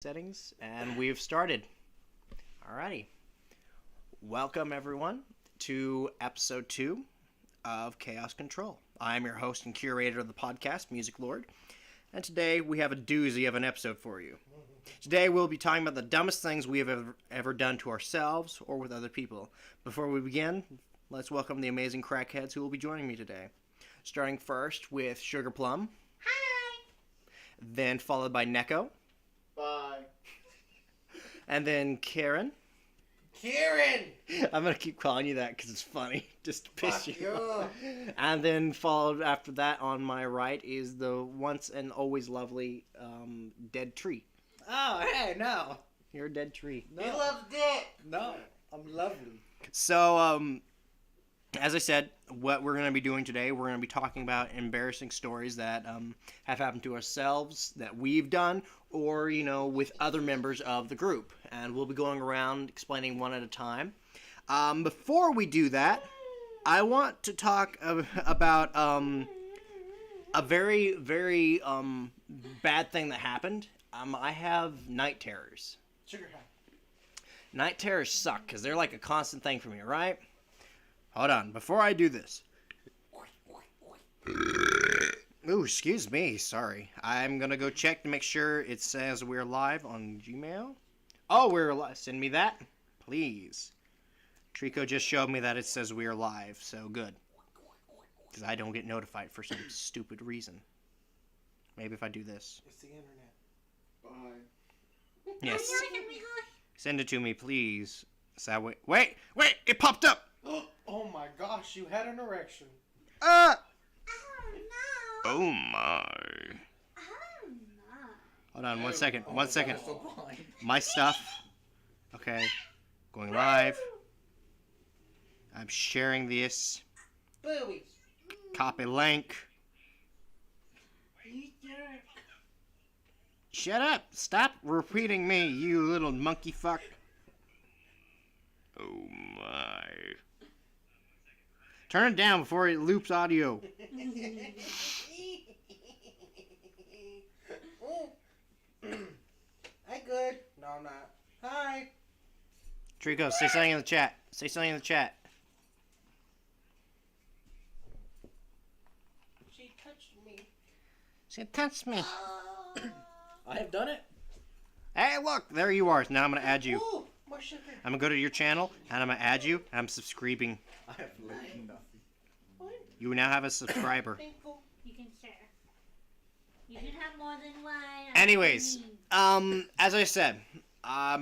settings, and we've started. Alrighty. Welcome, everyone, to episode 2 of Chaos Control. I'm your host and curator of the podcast, Music Lord, and today we have a doozy of an episode for you. Today we'll be talking about the dumbest things we have ever done to ourselves or with other people. Before we begin, let's welcome the amazing crackheads who will be joining me today. Starting first with Sugar Plum. Hi! Then followed by Neko. Bye. And then Karen. Kieran! I'm going to keep calling you that because it's funny, just to piss Fuck you you. off. And then followed after that on my right is the once and always lovely Dead Tree. Oh, hey, no. You're a dead tree. No. He loves dick. No, I'm lovely. So, as I said, what we're going to be doing today, we're going to be talking about embarrassing stories that have happened to ourselves, that we've done, or, with other members of the group. And we'll be going around explaining one at a time. Before we do that, I want to talk about a very, very bad thing that happened. I have night terrors. Sugar high. Night terrors suck because they're like a constant thing for me, right? Hold on, before I do this. Ooh, excuse me, sorry. I'm gonna go check to make sure it says we're live on Gmail. Oh, we're live. Send me that, please. Trico just showed me that it says we're live, so good. Because I don't get notified for some stupid reason. Maybe if I do this. It's the internet. Bye. Yes. Send it to me, please. So that way. Wait! It popped up! Oh my gosh, you had an erection. Oh no! Oh my. Oh no! Hold on, one second. So blind. My stuff. Okay. Going live. I'm sharing this. Boobies. Copy link. You jerk! Shut up! Stop repeating me, you little monkey fuck. Oh my. Turn it down before it loops audio. I good. No, I'm not. Hi. Trico, say something in the chat. Say something in the chat. She touched me. Say, touch me. I have done it. Hey, look, there you are. Now I'm gonna add you. Ooh, more sugar. I'm gonna go to your channel and I'm gonna add you. And I'm subscribing. I have literally nothing. You now have a subscriber. Thankful. You can share. You can have more than one. Anyways, as I said,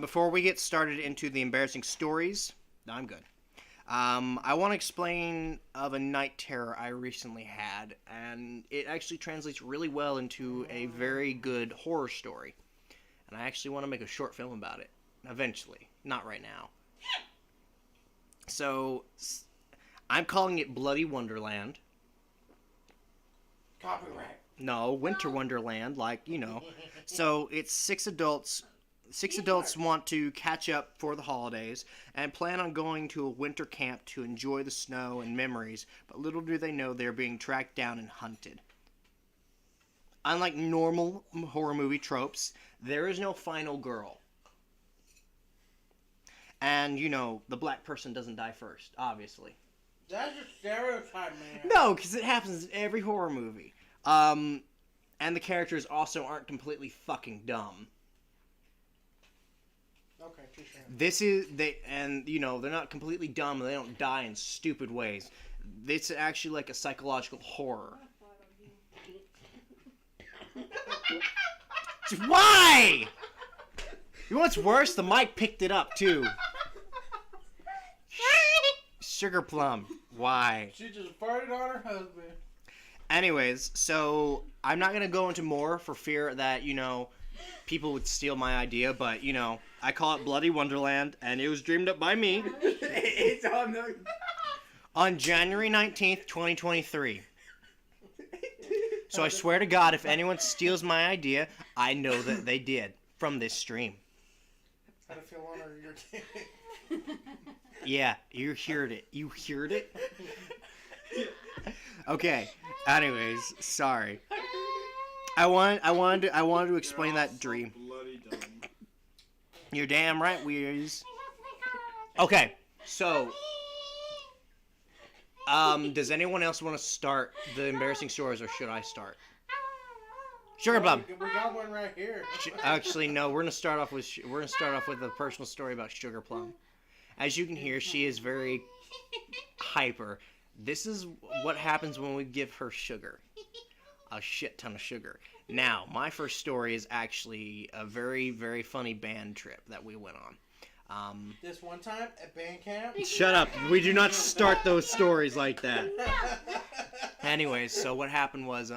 before we get started into the embarrassing stories, no, I'm good. I want to explain of a night terror I recently had, and it actually translates really well into a very good horror story. And I actually want to make a short film about it, eventually, not right now. So, I'm calling it Bloody Wonderland. Copyright. No, Winter Wonderland, So it's six adults. Six adults want to catch up for the holidays and plan on going to a winter camp to enjoy the snow and memories, but little do they know they're being tracked down and hunted. Unlike normal horror movie tropes, there is no final girl. And, the black person doesn't die first, obviously. That's a stereotype, man. No, because it happens in every horror movie. And the characters also aren't completely fucking dumb. Okay, touche. They're not completely dumb. They don't die in stupid ways. It's actually like a psychological horror. Why? You know what's worse? The mic picked it up too. Sugar Plum. Why? She just farted on her husband. Anyways, so I'm not gonna go into more for fear that people would steal my idea, but I call it Bloody Wonderland, and it was dreamed up by me It's on the. on January 19th, 2023. So I swear to God, if anyone steals my idea, I know that they did from this stream. How to feel on your Yeah, you heard it. You heard it? Okay. Anyways, sorry. I wanted to explain that dream. Bloody dumb. You're damn right we is. Okay, so does anyone else want to start the embarrassing stories, or should I start? Sugar Plum. We got one right here. Actually, no. We're gonna start off with a personal story about Sugar Plum. As you can hear, she is very hyper. This is what happens when we give her sugar. A shit ton of sugar. Now, my first story is actually a very, very funny band trip that we went on. This one time at band camp. Shut up. We do not start those stories like that. Anyways, so what happened was,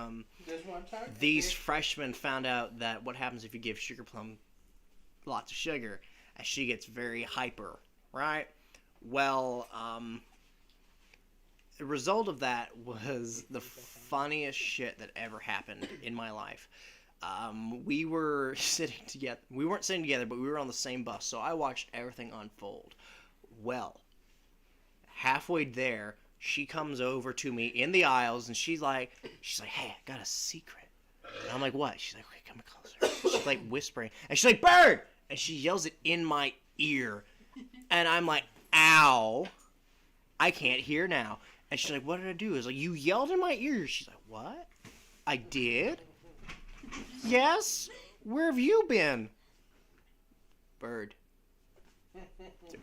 This one time. these freshmen found out that what happens if you give Sugar Plum lots of sugar, and she gets very hyper, right? Well, the result of that was the funniest shit that ever happened in my life. We were sitting together. We weren't sitting together, but we were on the same bus, so I watched everything unfold. Well, halfway there, she comes over to me in the aisles, and she's like, "Hey, I got a secret." And I'm like, "What?" She's like, "Okay, come closer." She's like whispering, and she's like, "Bird!" And she yells it in my ear, and I'm like, "Ow, I can't hear now." And she's like, "What did I do?" I was like, "You yelled in my ear." She's like, "What? I did?" "Yes. Where have you been?" Bird.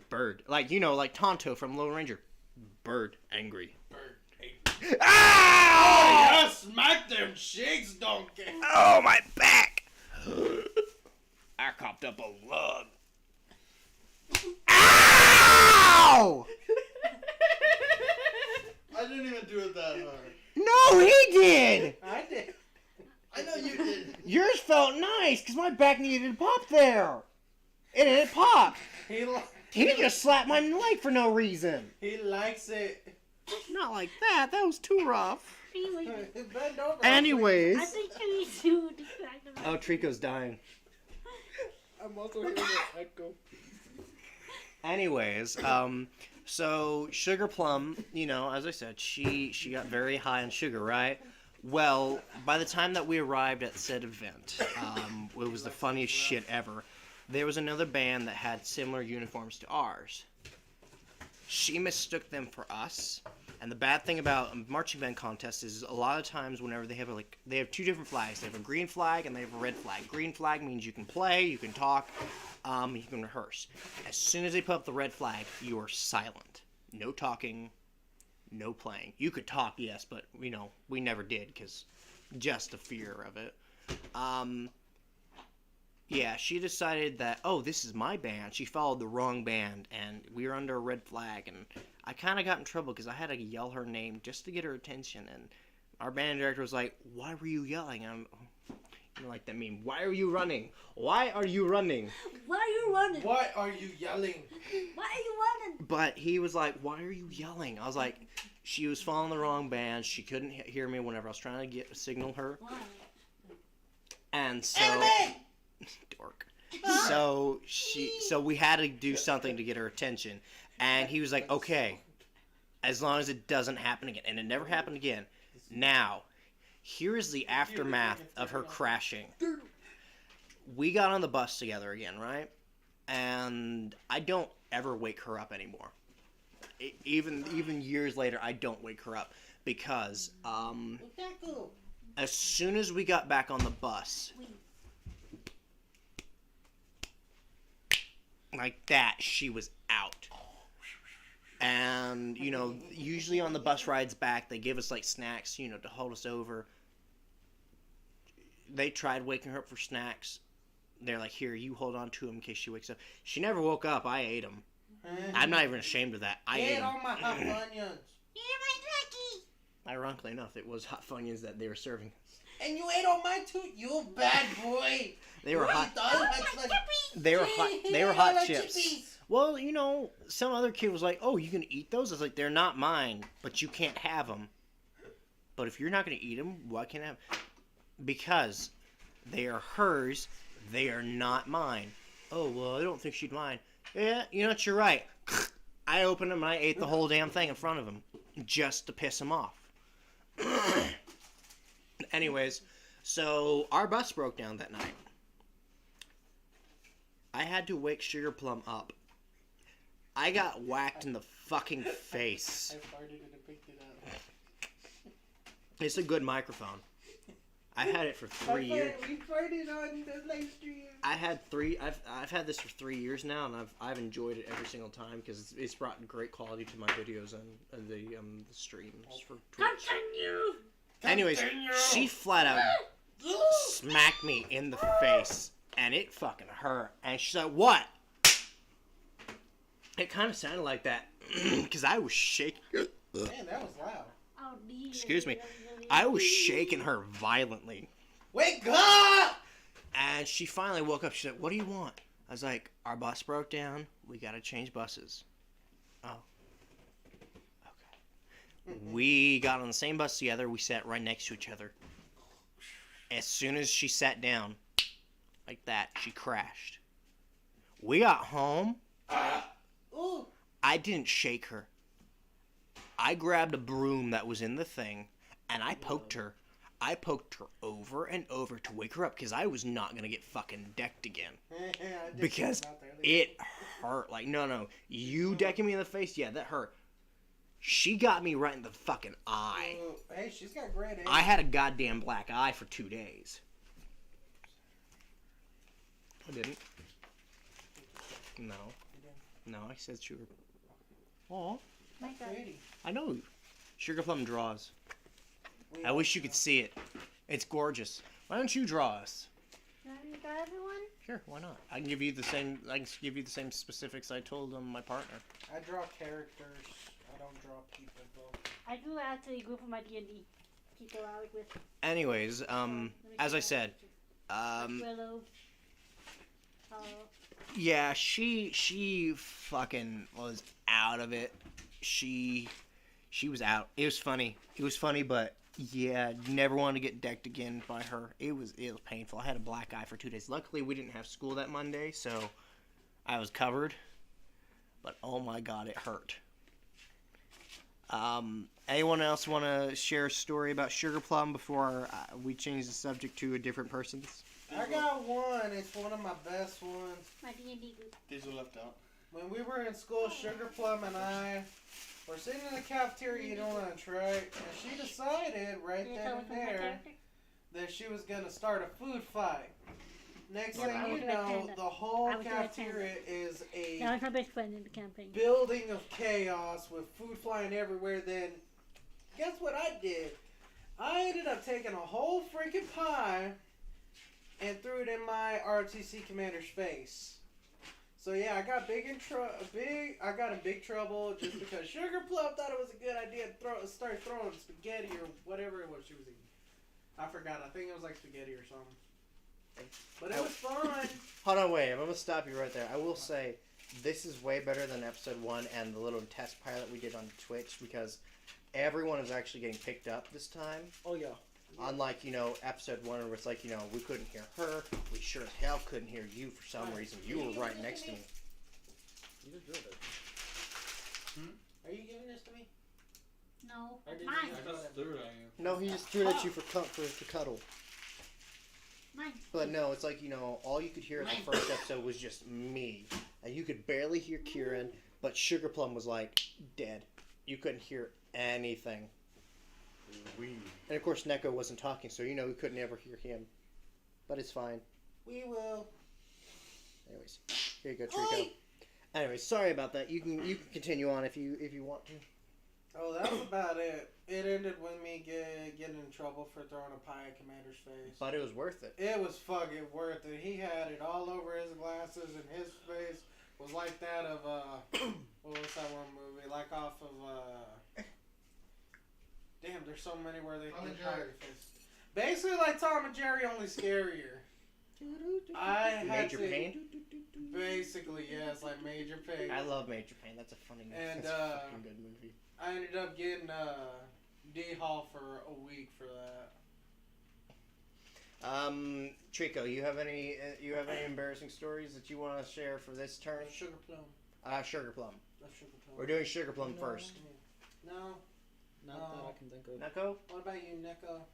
Bird. Like, you know, like Tonto from Lone Ranger. Bird. Angry. Bird. Ow! Yeah, smack them shakes, donkey. Oh, my back! I copped up a lug. Ow! I didn't even do it that hard. No, he did! I did. I know you did. Yours felt nice, because my back needed to pop there. And it popped. He just slapped my leg for no reason. He likes it. Not like that. That was too rough. Anyway, Bend over. Anyways. I think you need to distract them. Oh, Trico's dying. I'm also hearing an echo. Anyways, so Sugar Plum, you know, as I said, she got very high on sugar, right? Well, by the time that we arrived at said event, it was the funniest shit ever. There was another band that had similar uniforms to ours. She mistook them for us. And the bad thing about a marching band contest is a lot of times whenever they have two different flags. They have a green flag and they have a red flag. Green flag means you can play, you can talk, you can rehearse. As soon as they put up the red flag, you are silent. No talking, no playing. You could talk, yes, but, you know, we never did because just the fear of it. Yeah, she decided that, oh, this is my band. She followed the wrong band, and we were under a red flag, and I kind of got in trouble because I had to yell her name just to get her attention, and our band director was like, "Why were you yelling?" And you know, like that meme, "Why are you running? Why are you running?" Why are you running? Why are you yelling? Why are you running? But he was like, "Why are you yelling?" I was like, she was following the wrong band. She couldn't hear me whenever I was trying to signal her. Why? And so... Anime! Dork. So we had to do something to get her attention. And he was like, "Okay, as long as it doesn't happen again." And it never happened again. Now, here is the aftermath of her crashing. We got on the bus together again, right? And I don't ever wake her up anymore. Even years later, I don't wake her up. Because as soon as we got back on the bus, like that, she was out. And, you know, usually on the bus rides back, they give us, like, snacks, you know, to hold us over. They tried waking her up for snacks. They're like, "Here, you hold on to them in case she wakes up." She never woke up. I ate them. I'm not even ashamed of that. I ate Ate them. all my hot onions. You're my lucky. Ironically enough, it was hot Funyuns that they were serving. And you ate all mine too? You bad boy. They were hot. They They were hot chips. Well, you know, some other kid was like, "Oh, you can eat those?" I was like, "They're not mine, but you can't have them." But if you're not going to eat them, why can't I have them? Because they are hers. They are not mine. "Oh, well, I don't think she'd mind." Yeah, you know what? You're right. I opened them and I ate the whole damn thing in front of him just to piss him off. Anyways, so our bus broke down that night. I had to wake Sugar Plum up. I got whacked in the fucking face. I farted and it picked it up. It's a good microphone. I've had it for 3 years. We farted on the live stream. I've had this for 3 years now, and I've enjoyed it every single time because it's brought great quality to my videos and the streams for Twitch. Continue. Anyways, she flat out smacked me in the face, and it fucking hurt. And she's like, "What?" It kind of sounded like that because I was shaking. Man, that was loud. Oh, dear. Excuse me. I was shaking her violently. Wake up! And she finally woke up. She said, "What do you want?" I was like, "Our bus broke down. We gotta change buses." Oh. Okay. We got on the same bus together. We sat right next to each other. As soon as she sat down, like that, she crashed. We got home. Ooh. I didn't shake her. I grabbed a broom that was in the thing, and I poked her. I poked her over and over to wake her up because I was not going to get fucking decked again. Because it hurt. Like, no. You decking me in the face? Yeah, that hurt. She got me right in the fucking eye. Hey, she's got great aim. I had a goddamn black eye for 2 days. I didn't. No. No, I said sugar. Aw. My God. Pretty. I know. Sugar Plum draws. I wish you could see it. It's gorgeous. Why don't you draw us? You want me to draw everyone? Sure, why not? I can give you the same. I can give you the same specifics I told my partner. I draw characters. I don't draw people, though. I drew actually a group of my D&D people I was with. Anyways, Let me as see I that said, picture. Willow. yeah, she fucking was out of it. She was out. It was funny, but yeah, never wanted to get decked again by her. It was painful. I had a black eye for 2 days. Luckily, we didn't have school that Monday, so I was covered. But oh my god, it hurt. Anyone else want to share a story about Sugar Plum before we change the subject to a different person's? I got one. It's one of my best ones. My D&D group. These are left out. When we were in school, Sugar Plum and I were sitting in the cafeteria eating lunch, right? And she decided right Can you then tell and which one's my there character? that she was going to start a food fight. Next Yeah, I thing was you doing know, attendant. the whole I was doing cafeteria is a That was my best friend in the campaign. building of chaos with food flying everywhere. Then, guess what I did? I ended up taking a whole freaking pie and threw it in my ROTC commander's face. So yeah, I got I got in big trouble just because Sugar Plum thought it was a good idea to start throwing spaghetti or whatever it was she was eating. I forgot. I think it was like spaghetti or something. But it was fun. Hold on, wait. I'm gonna stop you right there. I will say, this is way better than episode 1 and the little test pilot we did on Twitch because everyone is actually getting picked up this time. Oh yeah. Unlike, episode 1 where it's like, we couldn't hear her. We sure as hell couldn't hear you for some reason. You were right next to me. You just drew it. Are you giving this to me? No, Or it's did mine. you just throw it at you? No, he just threw it at you to cuddle. Mine. But no, it's like, all you could hear in the first episode was just me. And you could barely hear Kieran, but Sugar Plum was like dead. You couldn't hear anything. And of course, Neko wasn't talking, so we couldn't ever hear him. But it's fine. We will. Anyways, here you go, Trico. Oi! Anyways, sorry about that. You can continue on if you want to. Oh, that was about it. It ended with me getting in trouble for throwing a pie at Commander's face. But it was worth it. It was fucking worth it. He had it all over his glasses, and his face was like that of what was that one movie? Like off of damn, there's so many where they Tom and did Jerry. hide your face. Basically like Tom and Jerry, only scarier. I had Major to Pain? basically yes, like Major Pain. I love Major Pain. That's a funny movie. And, That's a fucking good movie. I ended up getting D-Hall for a week for that. Trico, you have any embarrassing stories that you want to share for this turn? Sugar Plum. Sugar Plum. That's Sugar Plum. We're doing Sugar Plum first. No. Not that I can think of. Neko? What about you, Neko?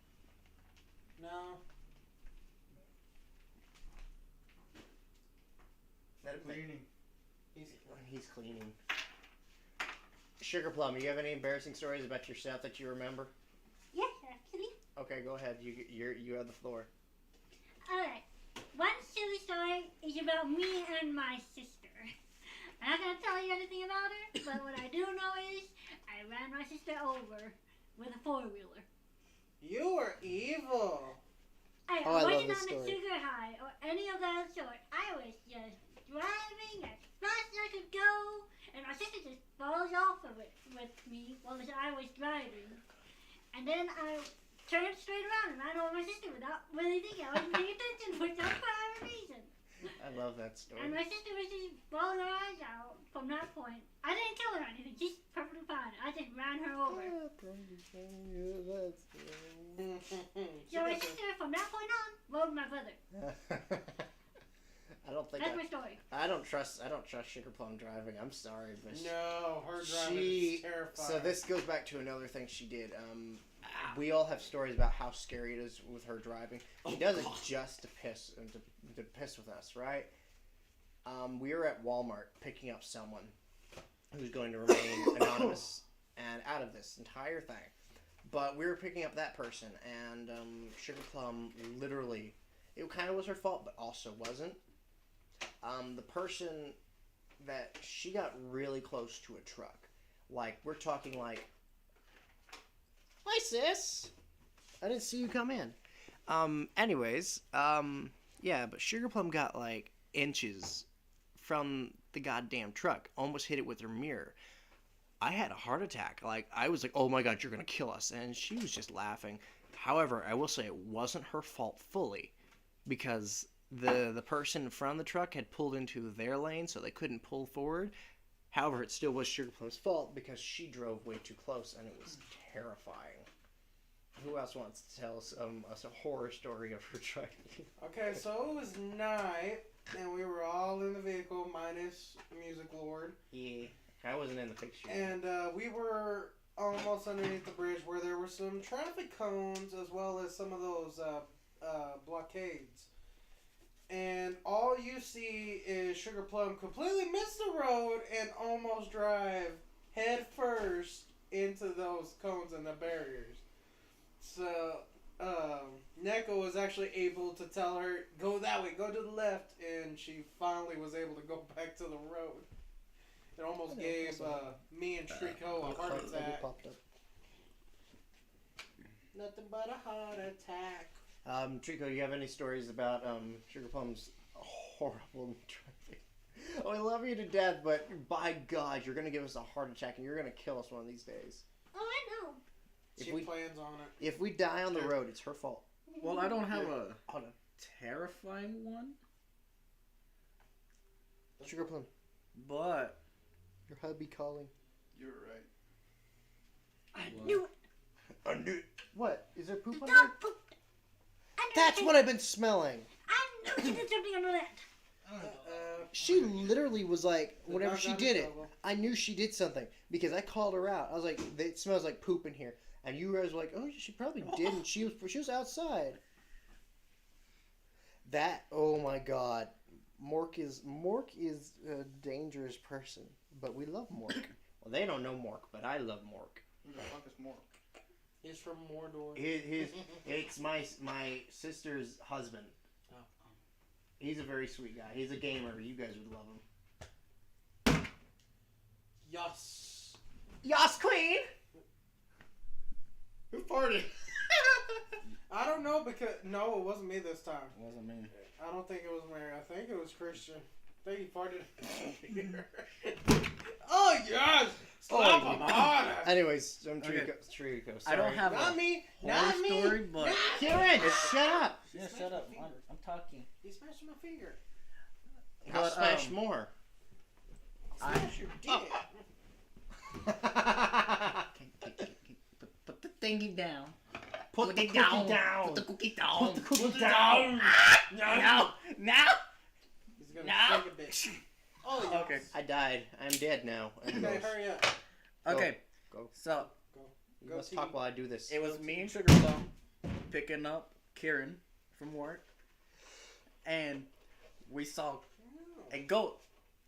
No. Cleaning. He's cleaning. Sugar Plum, you have any embarrassing stories about yourself that you remember? Yes, actually. Okay, go ahead. You have the floor. Alright. One silly story is about me and my sister. I'm not gonna tell you anything about her, but what I do know is I ran my sister over with a 4-wheeler. You are evil. I Oh, I love wasn't this on story. a sugar high or any of that sort. I was just driving as fast as I could go, and my sister just falls off of it with me while I was driving. And then I turned straight around and ran over my sister without really thinking. I wasn't paying attention for some private reason. I love that story. And my sister was just bawling her eyes out from that point. I didn't kill her or anything, just perfectly fine. I just ran her over. So my sister, from that point on, rode my brother. I don't think That's my story. I don't trust Sugar Plum driving. I'm sorry, but No, her driving she. is terrifying. So this goes back to another thing she did. We all have stories about how scary it is with her driving. She does it just to piss and to piss with us, right? We were at Walmart picking up someone who's going to remain anonymous and out of this entire thing. But we were picking up that person, and Sugar Plum literally, it kind of was her fault, but also wasn't. The person that she got really close to a truck. Like, we're talking like, hi sis, I didn't see you come in. Anyways, yeah, but Sugar Plum got like inches from the goddamn truck, almost hit it with her mirror. I had a heart attack. Like, I was like, oh my god, you're gonna kill us. And she was just laughing. However, I will say it wasn't her fault fully, because the person from the truck had pulled into their lane, so they couldn't pull forward. However, it still was Sugar Plum's fault because she drove way too close, and it was terrifying. Who else wants to tell us a horror story of her driving? Okay, so it was night, and we were all in the vehicle, minus Music Lord. Yeah, I wasn't in the picture. And we were almost underneath the bridge where there were some traffic cones as well as some of those blockades. And all you see is Sugar Plum completely miss the road and almost drive head first into those cones and the barriers. So Neko was actually able to tell her, go that way, go to the left, and she finally was able to go back to the road. It almost gave me and Trico a heart attack. Nothing but a heart attack. Trico, you have any stories about Sugar Plum's horrible driving? Oh, I love you to death, but by God, you're gonna give us a heart attack and you're gonna kill us one of these days. Oh, I know. If She we plans on it. if we die on the road, it's her fault. Well, I don't have a Hold on, terrifying one, Sugar Plum, but your hubby calling. You're right. I knew it. I knew. What? Is there poop The on dog there? pooped. I knew That's it. what I've been smelling. I knew she did something under that. She literally was like, The whenever dog she got did in it, trouble. I knew she did something because I called her out. I was like, it smells like poop in here, and you guys were like, oh, she probably didn't. She was outside. That, oh my God, Mork is a dangerous person, but we love Mork. Well, they don't know Mork, but I love Mork. Who the fuck is more? He's from Mordor. It's my sister's husband. Oh. He's a very sweet guy. He's a gamer. You guys would love him. Yes. Yas Queen. Who farted? I don't know because no, it wasn't me this time. it wasn't me. I don't think it was Mary. I think it was Christian. I think he farted. Oh yes! Slap him harder. Anyways, I'm Okay. Trico. I don't sorry. have Not a me. horror Not me. story, but Not Kieran, shut up. yeah, shut up. I'm talking. He smashed my finger. I'll But, smash more. Smash your dick. Put the thingy down. Put the cookie down. Put the cookie down. Put the cookie down. No. He's gonna No. take a bit. Oh yeah. Okay. I died. I'm dead now. Okay, hurry up. Okay. Go. So You Go must team. talk while I do this. it was me and Sugar Plum picking up Kieran from work, and we saw a goat.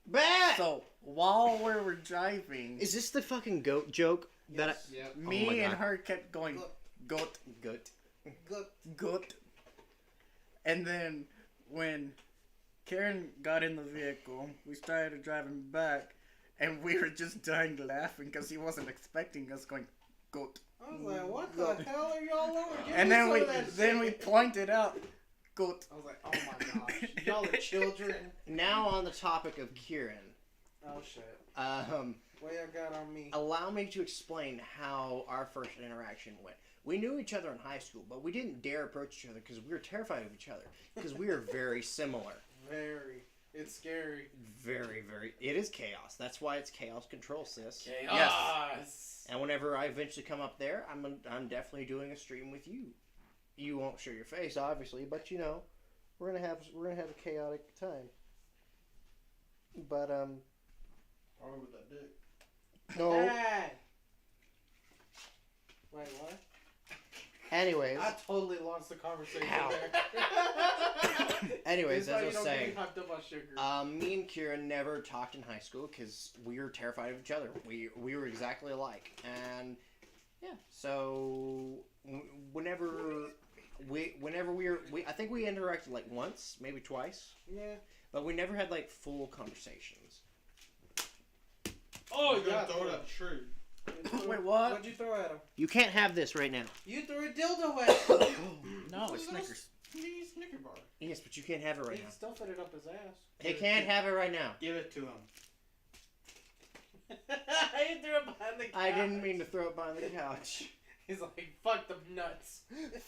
Bah! So while we were driving, Is this the fucking goat joke? That Yep. my me and God. her kept going, goat, goat. Good. goat. And then when Karen got in the vehicle, we started driving back, and we were just dying laughing because he wasn't expecting us going, goat. I was like, what the hell are y'all on? Give And me then some we of that then shit. we pointed out, goat. I was like, oh my gosh, y'all are children. Now on the topic of Kieran, Oh shit. what What y'all got on me? allow me to explain how our first interaction went. We knew each other in high school, but we didn't dare approach each other because we were terrified of each other because we are very similar. Very. It's scary. Very, very. It is chaos. That's why it's chaos control, sis. Chaos. And whenever I eventually come up there, I'm definitely doing a stream with you. You won't show your face, obviously, but you know, we're gonna have a chaotic time. But Probably with that dick. no. Hey. Wait, what? Anyways, I totally lost the conversation Ow. there. anyways, That's why as I you was don't saying. get me hyped up on sugar. Me and Kieran never talked in high school because we were terrified of each other. We were exactly alike, and yeah. So whenever we were, I think we interacted like once, maybe twice, Yeah. but we never had like full conversations. Oh, you yeah. gotta throw it at the tree. Wait, what? What'd you throw at him? You can't have this right now. You threw a dildo at him. No, What it's is those? Snickers. Mini Snicker bar. Yes, but you can't have it right He now. still fit it up his ass. He can't have it right now. Give it to him. He threw it behind the couch. I didn't mean to throw it behind the couch. He's like, fuck them nuts.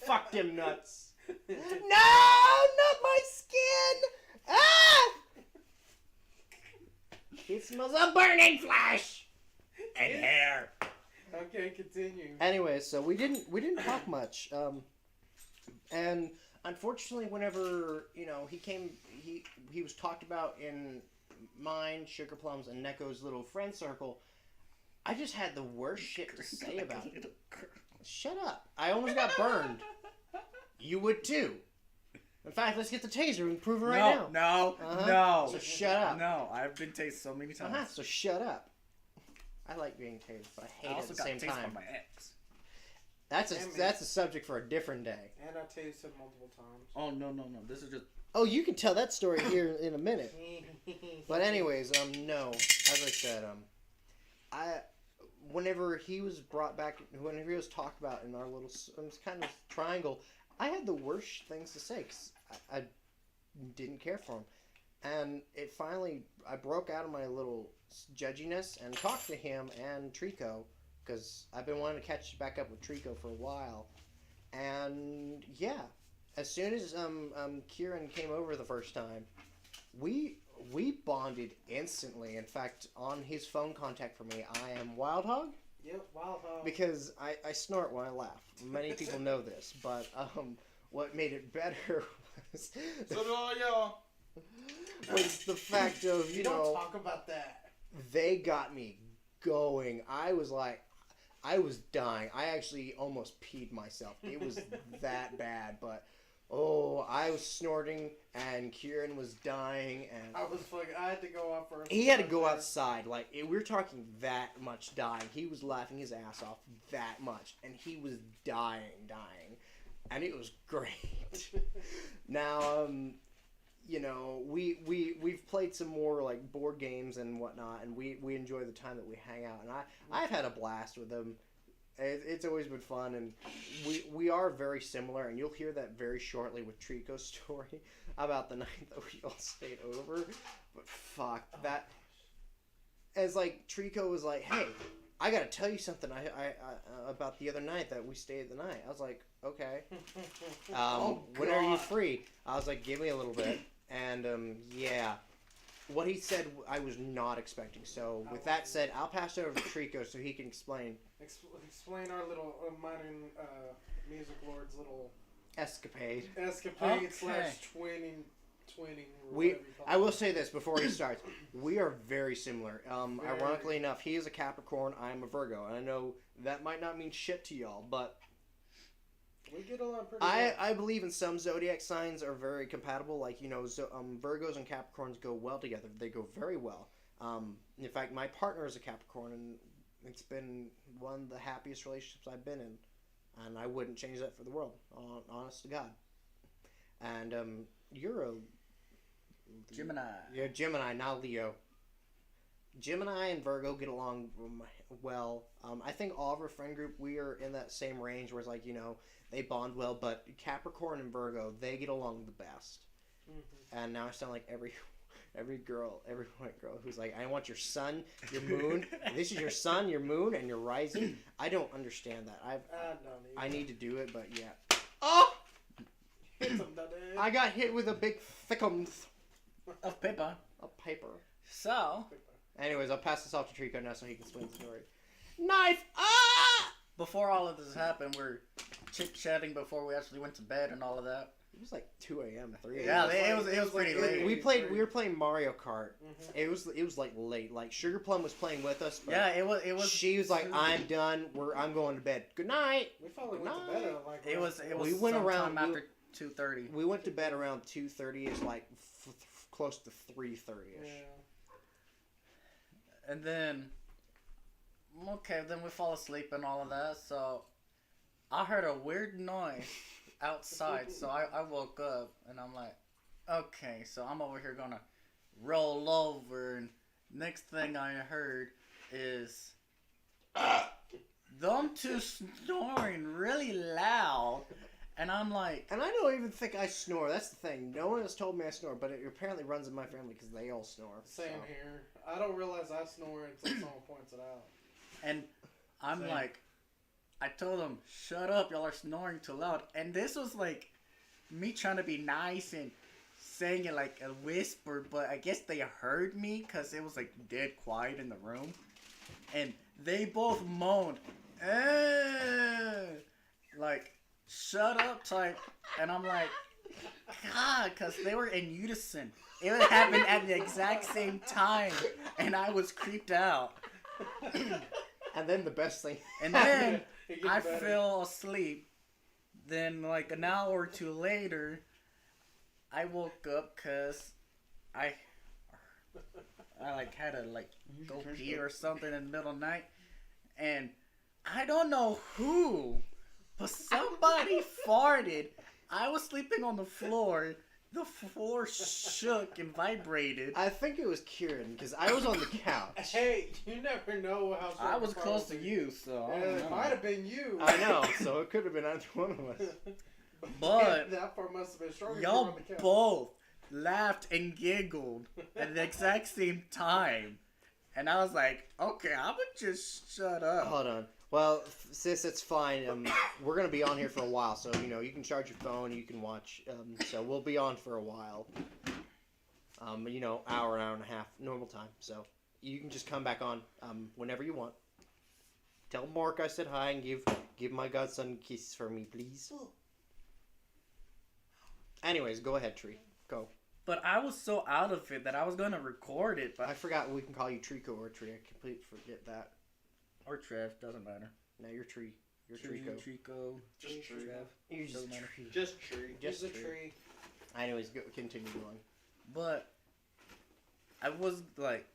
Fuck them nuts. No, not my skin. Ah! It smells of burning flesh and hair. Okay, continue. Anyways, so we didn't talk much, and unfortunately, whenever he was talked about in mine, Sugar Plums, and Neko's little friend circle. I just had the worst shit to say about it. Shut up! I almost got burned. You would too. In fact, let's get the taser and prove it right now. No, Uh-huh. no. So shut up. No, I've been tased so many times. So shut up. I like being tased, but I hate I it also at the got same tased time. by my ex. That's a subject for a different day. And I tased him multiple times. Oh no. This is just Oh, you can tell that story here in a minute. But anyways, no. As I said, whenever he was brought back, whenever he was talked about in our little kind of triangle, I had the worst things to say because I didn't care for him. And it finally, I broke out of my little judginess and talked to him and Trico because I've been wanting to catch back up with Trico for a while. And yeah, as soon as Kieran came over the first time, we bonded instantly. In fact, on his phone contact for me, I am Wild Hog Yep, wild hog. because I snort when I laugh. Many people know this, but what made it better was So do all y'all. was the fact of You you don't know talk about that. they got me going. I was dying. I actually almost peed myself. It was that bad, but I was snorting and Kieran was dying and I had to go out first. he had to go outside. Like we're talking that much dying. He was laughing his ass off that much, and he was dying, and it was great. Now, we've played some more like board games and whatnot, and we enjoy the time that we hang out. And I've had a blast with them. It's always been fun, and we are very similar, and you'll hear that very shortly with Trico's story about the night that we all stayed over. But fuck that. As like Trico was like, "Hey, I gotta tell you something. I about the other night that we stayed the night." I was like, "Okay." When are you free? I was like, "Give me a little bit." And yeah. What he said, I was not expecting. So, with that said, I'll pass it over to Trico so he can explain Explain our little modern music lord's little escapade. escapade Okay. slash twinning. Or We, whatever you call I will it. say this before he starts. We are very similar. Ironically enough, he is a Capricorn. I am a Virgo, and I know that might not mean shit to y'all, but We get along pretty well. I believe in some zodiac signs are very compatible. Like, you know, Virgos and Capricorns go well together. They go very well. In fact, my partner is a Capricorn, and it's been one of the happiest relationships I've been in. And I wouldn't change that for the world, honest to God. And you're a Gemini. You're Gemini, not Leo. Gemini and Virgo get along well. I think all of our friend group, we are in that same range where it's like, you know, they bond well, but Capricorn and Virgo, they get along the best. Mm-hmm. And now I sound like every white girl who's like, I want your sun, your moon. This is your sun, your moon, and your rising. I don't understand that. I need to do it, but yeah. Oh! I got hit with a big thickums Of paper. of paper. So, Anyways, I'll pass this off to Trico now so he can explain the story. Knife! Ah! before all of this happened, we're chit-chatting before we actually went to bed and all of that. It was like 2 a.m., 3 a.m. Yeah, it was pretty late. We were playing Mario Kart. Mm-hmm. It was like late. Like Sugar Plum was playing with us. But Yeah, it was. She was like, "I'm done. I'm going to bed. Good night." We probably went to bed at like. It was. We went around sometime after 2:30. We went to bed around 2:30. It's like close to 3:30ish. Yeah. And then, okay, then we fall asleep and all of that. So, I heard a weird noise outside. So I woke up and I'm like, okay, so I'm over here gonna roll over. And next thing I heard is them two snoring really loud. And I'm like, And I don't even think I snore. That's the thing. No one has told me I snore, but it apparently runs in my family because they all snore. Same so. here. I don't realize I snore until someone points it out. and I'm Same. like, I told them, shut up, y'all are snoring too loud. And this was like me trying to be nice and saying it like a whisper, but I guess they heard me because it was like dead quiet in the room. And they both moaned, like, shut up type. And I'm like, God, because they were in unison. It happened at the exact same time. And I was creeped out. And then the best thing. And then It gets I better. fell asleep. Then, like an hour or two later, I woke up because I like had to like go pee or something in the middle of the night, and I don't know who, but somebody farted. I was sleeping on the floor. The floor shook and vibrated. I think it was Kieran because I was on the couch. Hey, you never know how. I was strong close the to phone you, so I is. don't It know. might have been you. I know, so it could have been either one of us. But that part must have been stronger. y'all on the couch. both laughed and giggled at the exact same time. And I was like, okay, I'm gonna just shut up. Hold on. Well, sis, it's fine. We're gonna be on here for a while, so you know you can charge your phone, you can watch. So we'll be on for a while. You know, hour and a half, normal time. So you can just come back on whenever you want. Tell Mark I said hi and give my godson a kiss for me, please. Anyways, go ahead, Tree. Go. But I was so out of it that I was gonna record it, I but forgot we can call you Trico or Tree. I completely forget that. or Trev, doesn't matter. Now you're Tree. You're Tree, Trico. Trico, Just tree. Trev. You're just Doesn't matter. Tree. Just tree. Just a Tree. tree. Anyways, continue going. But I was like,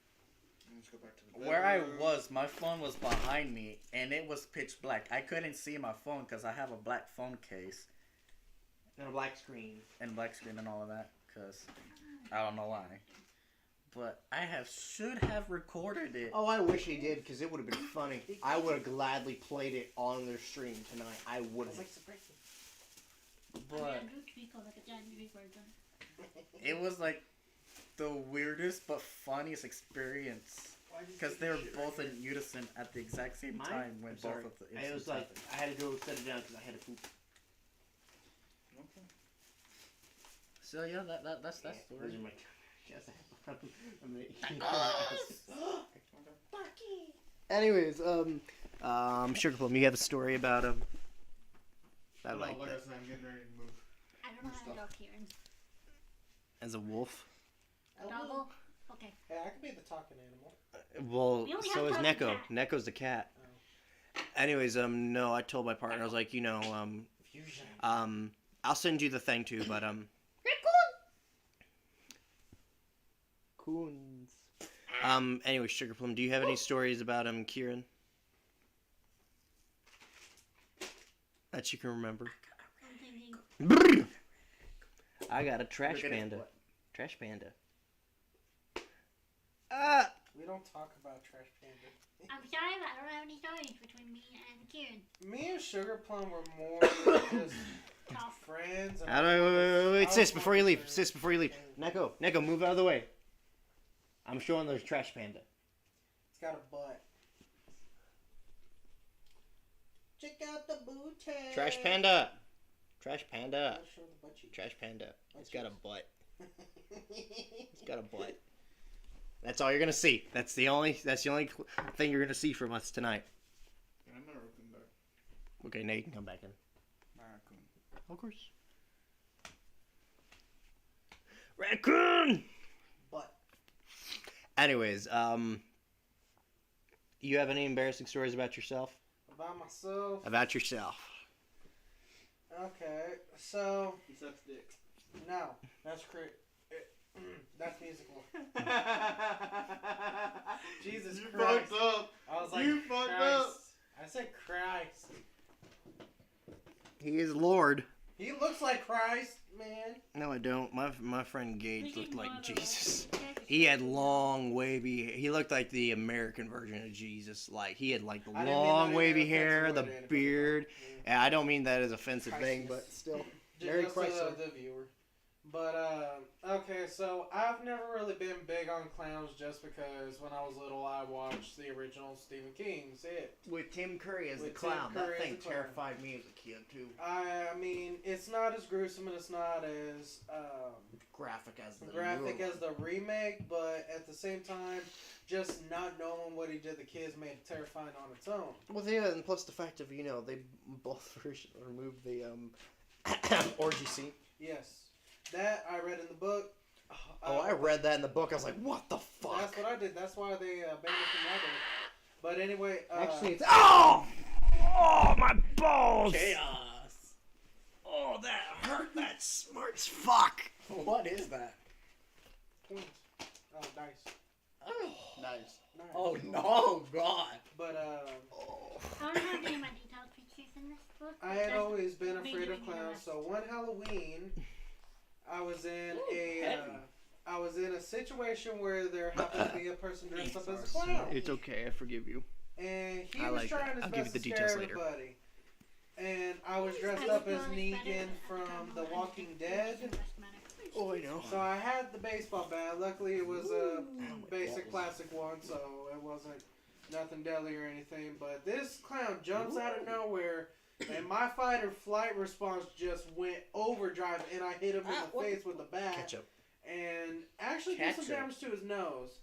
Let's go back to the where I bedroom. was, my phone was behind me, and it was pitch black. I couldn't see my phone because I have a black phone case And a black screen. and black screen and all of that. Because I don't know why. But I should have recorded it. Oh, I wish he did, because it would have been funny. I would have gladly played it on their stream tonight. I would have. But do speak on like a January version. it was like the weirdest but funniest experience. Because they were both in unison at the exact same Mine? time when I'm both sorry. of the It incidents was like, happened. I had to go set it down because I had to poop. Okay. So yeah, that's that Those story. are my yes, Anyways, Sugar Plum, you have a story about I No, like like I that. said, I'm getting ready to move. I don't know how to dog Kieran. As a wolf. Doggo? Okay. Hey, I could be the talking animal. Well, We only so is have Neko. one cat. Neko's the cat. Anyways, no, I told my partner, I was like, you know, Fusion. I'll send you the thing too, but Coons. Anyway, Sugar Plum, do you have any stories about Kieran that you can remember? I'm thinking. I got a trash Look at his panda. butt. Trash panda. We don't talk about Trash Panda. I'm sorry, but I don't have any stories between me and Kieran. Me and Sugar Plum were more just Tough. friends. And Wait, I was sis, more before you leave. concerned. Sis, before you leave. Neko, move out of the way. I'm showing the trash panda. It's got a butt. Check out the booty. Trash panda. Trash panda. Let's show the butt cheek. Trash panda. It's got a butt. It's got a butt. That's all you're gonna see. That's the only thing you're gonna see from us tonight. Can I never come back? Okay, now you can come back in. Raccoon. Of course. Raccoon. Butt. Anyways, you have any embarrassing stories about yourself? About myself. About yourself. Okay, so He sucks dick. no, that's great. That's musical. Jesus You Christ. fucked up. I was like, You fucked Christ. up. I said Christ. He is Lord. He looks like Christ, man. No, I don't. My friend Gage We looked can like model Jesus. it. He had long, wavy. He looked like the American version of Jesus. Like he had like the I didn't mean long, that in wavy an hair, offensive the way to anybody, beard. but, And I don't mean that as offensive thing, Christmas. but still. Just Merry to Chrysler. the viewer. But okay, so I've never really been big on clowns just because when I was little I watched the original Stephen King's It. With Tim Curry as With Tim Curry as the clown. me as a kid too. I mean, it's not as gruesome and it's not as Graphic as the graphic as the remake, but at the same time, just not knowing what he did the kids made it terrifying on its own. Well, yeah, and plus the fact of they both versions removed the orgy scene. Yes, that I read in the book. Oh, I read that in the book. I was like, what the fuck? That's what I did. That's why they banned it from library. But anyway, Actually, it's my balls. Chaos. Oh, that hurt. That smarts fuck. What is that? twins. Oh, dice. Oh, nice. Nice. Oh no, God. But I don't have any of my detailed pictures in this book. I had That's always been me afraid of doing the clowns. rest. So one Halloween, I was in heavy. I was in a situation where there happened to be a person dressed up as a These are clown, It's okay. I forgive you. and he I was like trying that. his I'll give best you the to scare details later. everybody. And I was dressed up as Negan from The Walking Dead. Oh, I know. So I had the baseball bat. Luckily, it was a basic plastic one, so it wasn't nothing deadly or anything. But this clown jumps out of nowhere, and my fight or flight response just went overdrive, and I hit him in the face with the bat, Ketchup. and actually did some Ketchup. damage to his nose.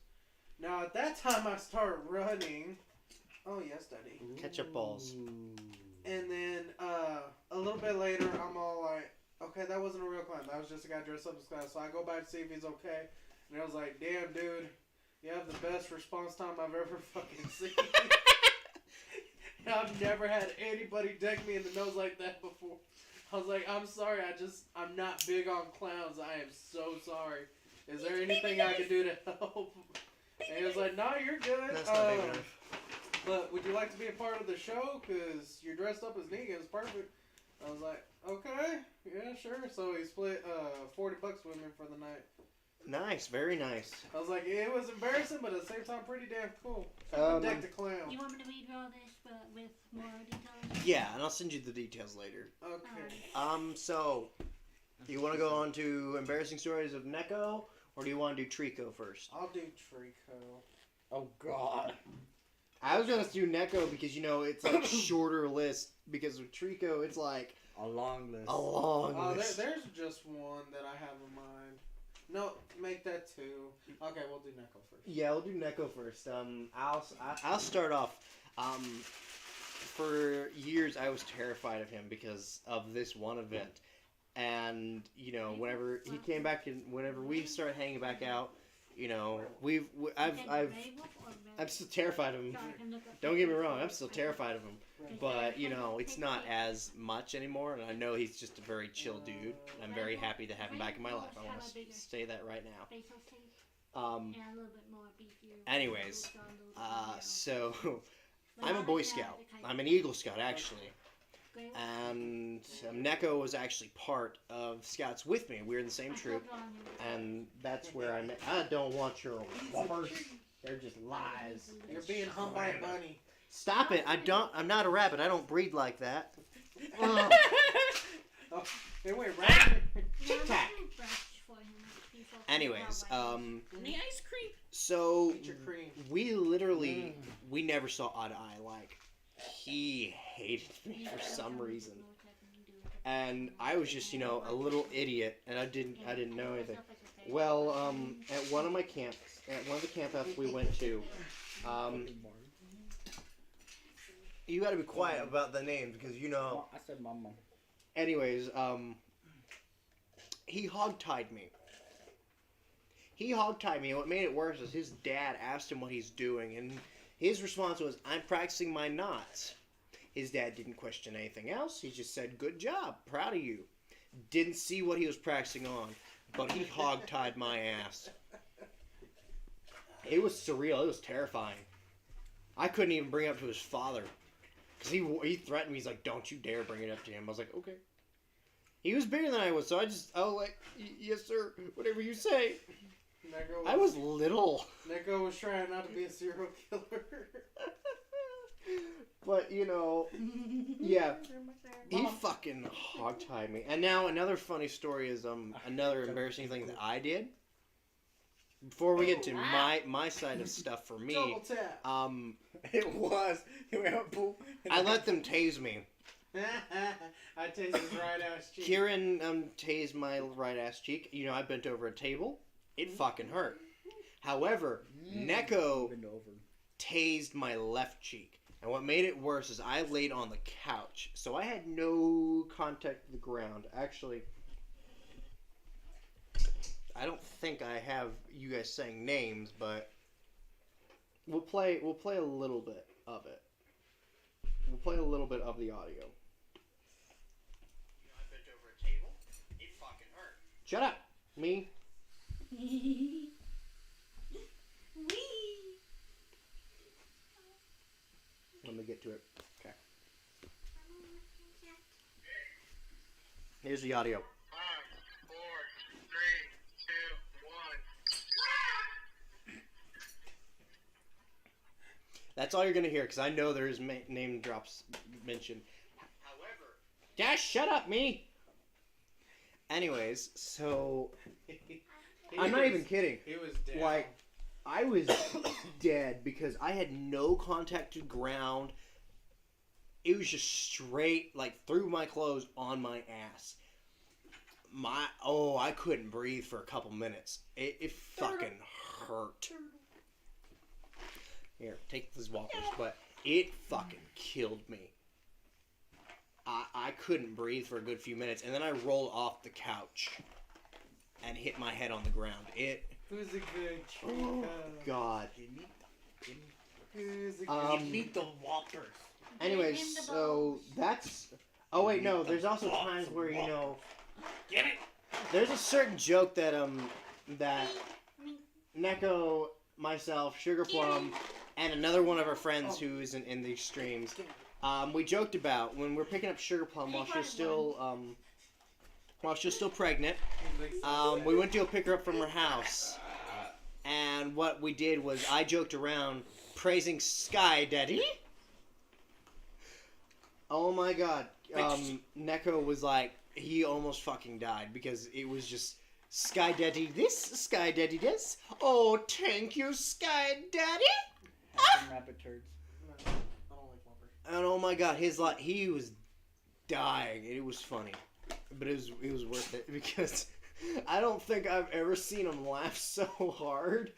Now at that time, I started running. Oh yes, Daddy. Ketchup balls. And then a little bit later, I'm all like, okay, that wasn't a real clown. That was just a guy dressed up as a clown. So I go back to see if he's okay. And I was like, damn, dude, you have the best response time I've ever fucking seen. I've never had anybody deck me in the nose like that before. I was like, I'm sorry. I'm not big on clowns. I am so sorry. Is there anything I can do to help? And he was like, no, you're good. That's not big enough. But would you like to be a part of the show? Because you're dressed up as Negan. It's perfect. I was like, okay, yeah, sure. So he split $40 with me for the night. Nice. Very nice. I was like, it was embarrassing, but at the same time, pretty damn cool. Um, Decked a clown. You want me to redraw this, but with more details? Yeah, and I'll send you the details later. Okay. So, do you want to go on to embarrassing stories of Neko, or do you want to do Trico first? I'll do Trico. Oh God. I was gonna do Neko because it's like shorter list. Because with Trico, it's like A long list. a long Oh, list. there's just one that I have in mind. No, make that two. Okay, we'll do Neko first. Yeah, we'll do Neko first. I'll start off. For years, I was terrified of him because of this one event, and whenever he came back and whenever we started hanging back out, I'm still terrified of him. Don't get me wrong, I'm still terrified of him. But, it's not as much anymore, and I know he's just a very chill dude. I'm very happy to have him back in my life. I want to say that right now. Anyways, so I'm a Boy Scout. I'm an Eagle Scout, actually. And Neko was actually part of Scouts with me. We were in the same troop, and that's where I met. I don't want your whoppers. They're just lies. You're being hummed by a bunny. Stop it! I'm not a rabbit. I don't breed like that. Oh, they went rabbit. Tic Tac. Anyways, The ice cream. so Eat your cream. we literally we never saw eye to eye. Like, he hated me for some reason, and I was just a little idiot, and I didn't know anything. Well, at one of the campouts we went to, you got to be quiet about the names because I said mama. Anyways, he hogtied me. And what made it worse is his dad asked him what he's doing, and his response was, "I'm practicing my knots." His dad didn't question anything else. He just said, "Good job, proud of you." Didn't see what he was practicing on, but he hogtied my ass. It was surreal. It was terrifying. I couldn't even bring it up to his father. Because he threatened me. He's like, "Don't you dare bring it up to him." I was like, "Okay." He was bigger than I was, so I was like, "Yes, sir. Whatever you say." I was little. Neko was trying not to be a serial killer. But, yeah. He fucking hogtied me. And now another funny story is another embarrassing thing that I did. Before we get to my side of stuff for me, Double tap. It was. It went boom. I let them tase me. I tasted his right ass cheek. Kieran tased my right ass cheek. I bent over a table. It fucking hurt. However, Neko Bend over. tased my left cheek. And what made it worse is I laid on the couch. So I had no contact with the ground. Actually, I don't think I have you guys saying names, but we'll play a little bit of it. We'll play a little bit of the audio. I bent over a table. It fucking hurt. Shut up, me. Wee. Let me get to it. Okay. Here's the audio. 5, 4, 3, 2, 1. That's all you're gonna hear, because I know there's name drops mentioned. However, Dash, shut up, me. Anyways, so I'm not even kidding. He was dead. Like, I was dead because I had no contact to ground. It was just straight, like, through my clothes on my ass. I couldn't breathe for a couple minutes. It fucking hurt. Here, take these whoppers, but it fucking killed me. I couldn't breathe for a good few minutes, and then I rolled off the couch and hit my head on the ground. Who's a good cheek? Oh, God. Who's a good Meet the Whoppers. Anyways, so that's... Oh, wait, no. There's also times where, Get it? there's a certain joke that Neko, myself, Sugar Plum, and another one of our friends who isn't in these streams, we joked about when we're picking up Sugar Plum while she's still pregnant. We went to go pick her up from her house, and what we did was I joked around praising Sky Daddy. Oh my God, Neko was like, he almost fucking died because it was just Sky Daddy this, Sky Daddy this. Oh, thank you, Sky Daddy. Some rabbit turds. I don't like Whopper. And oh my God, he was dying. It was funny, but it was worth it because I don't think I've ever seen him laugh so hard.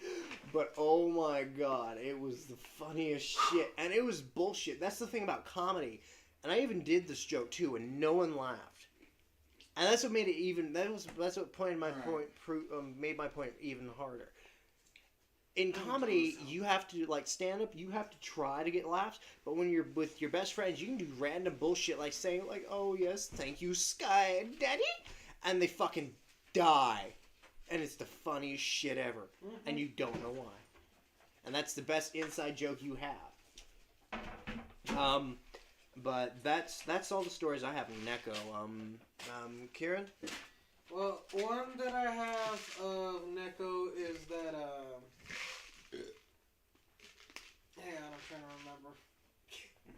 But oh my God, it was the funniest shit, and it was bullshit. That's the thing about comedy, and I even did this joke too, and no one laughed. And that's what made it even. That's what pointed my point. Made my point even harder. in comedy, you have to like stand up. You have to try to get laughs. But when you're with your best friends, you can do random bullshit like saying like, "Oh yes, thank you, Sky Daddy," and they fucking die, and it's the funniest shit ever, and you don't know why. And that's the best inside joke you have. But that's all the stories I have in Neko. Kieran? Well, one that I have of Neko is that, hang on, I'm trying to remember.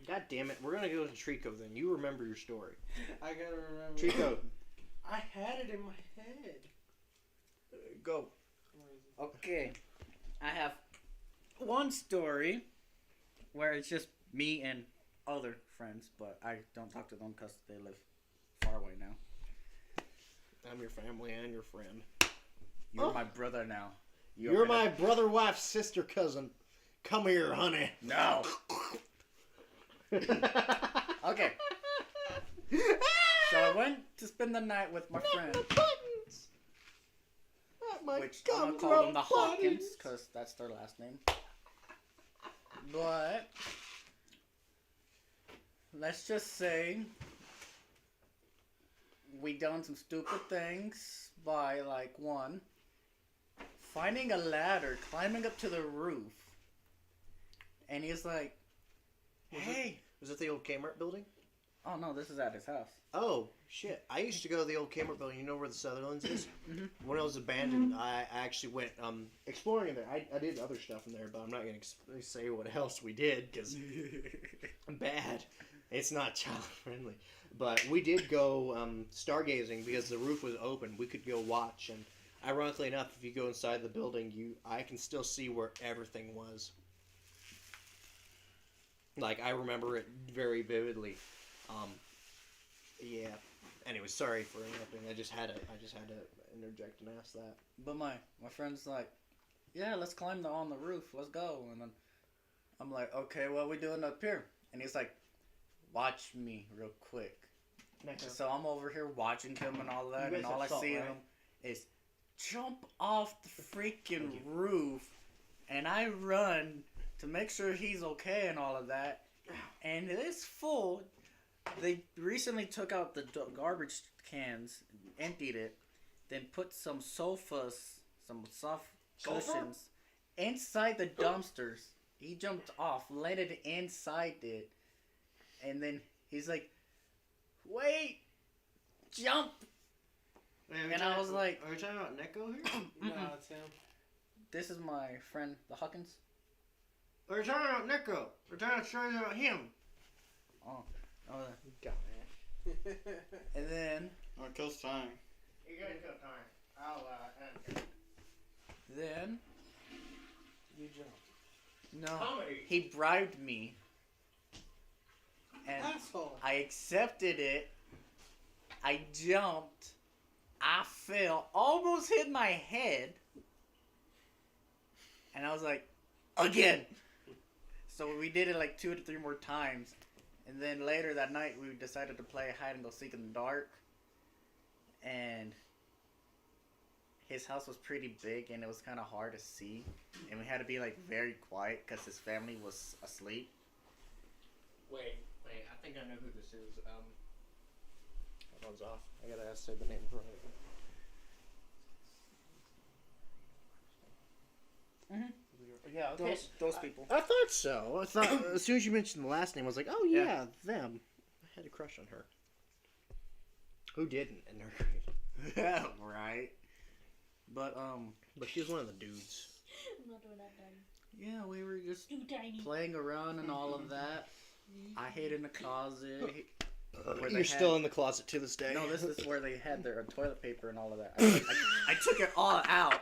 God damn it, we're gonna go to Trico then. You remember your story. I gotta remember. Trico, I had it in my head. go. Okay, I have one story where it's just me and other friends, but I don't talk to them because they live far away now. I'm your family and your friend. You're Oh. my brother now. You're my brother, wife, sister, cousin. Come here, honey. No. Okay. So I went to spend the night with my friend, Buttons. Not my which I'm gonna call them the Hawkins because that's their last name. But let's just say we done some stupid things by like one, finding a ladder, climbing up to the roof, and he's like, "Hey." Was it the old Kmart building? Oh no, this is at his house. Oh, shit. I used to go to the old Kmart building. You know where the Sutherlands is? Mhm. When it was abandoned, I actually went exploring in there. I did other stuff in there, but I'm not going to say what else we did because bad. It's not child friendly. But we did go stargazing because the roof was open. We could go watch. And ironically enough, if you go inside the building, I can still see where everything was. Like, I remember it very vividly. Yeah. Anyway, sorry for interrupting. I just had to interject and ask that. But my friend's like, "Yeah, let's climb on the roof. Let's go." And then I'm like, "Okay, what are we doing up here?" And he's like, "Watch me real quick." So I'm over here watching him and all that, You and guys all I have salt, see right? him is jump off the freaking roof, and I run to make sure he's okay and all of that. And this fool, they recently took out the garbage cans, emptied it, then put some sofas, some soft cushions inside the dumpsters. He jumped off, landed inside it, and then he's like, "Wait, jump!" And I was like, Are we talking about Neko here? No, it's him. "This is my friend, the Hawkins." Or we're talking about Neko. We're talking about him. Oh, Dumbass. and then Oh, it kills time. You gotta cut time. I'll end. then You jumped. no, Comedy. he bribed me, and Asshole. I accepted it. I jumped. I fell, almost hit my head, and I was like, "Again." So we did it like 2 to 3 more times, and then later that night we decided to play hide and go seek in the dark, and his house was pretty big and it was kind of hard to see, and we had to be like very quiet because his family was asleep. Wait. I think I know who this is. That one's off. I gotta ask say the name for it. Yeah, okay. Those people. I thought so. I thought as soon as you mentioned the last name, I was like, oh yeah, them. I had a crush on her. Who didn't in her grade? Right. But But she was one of the dudes. I'm not doing that then. yeah, we were just Too tiny. playing around and all of that. I hid in the closet. Where they You're still in the closet to this day. No, this is where they had their toilet paper and all of that. I took it all out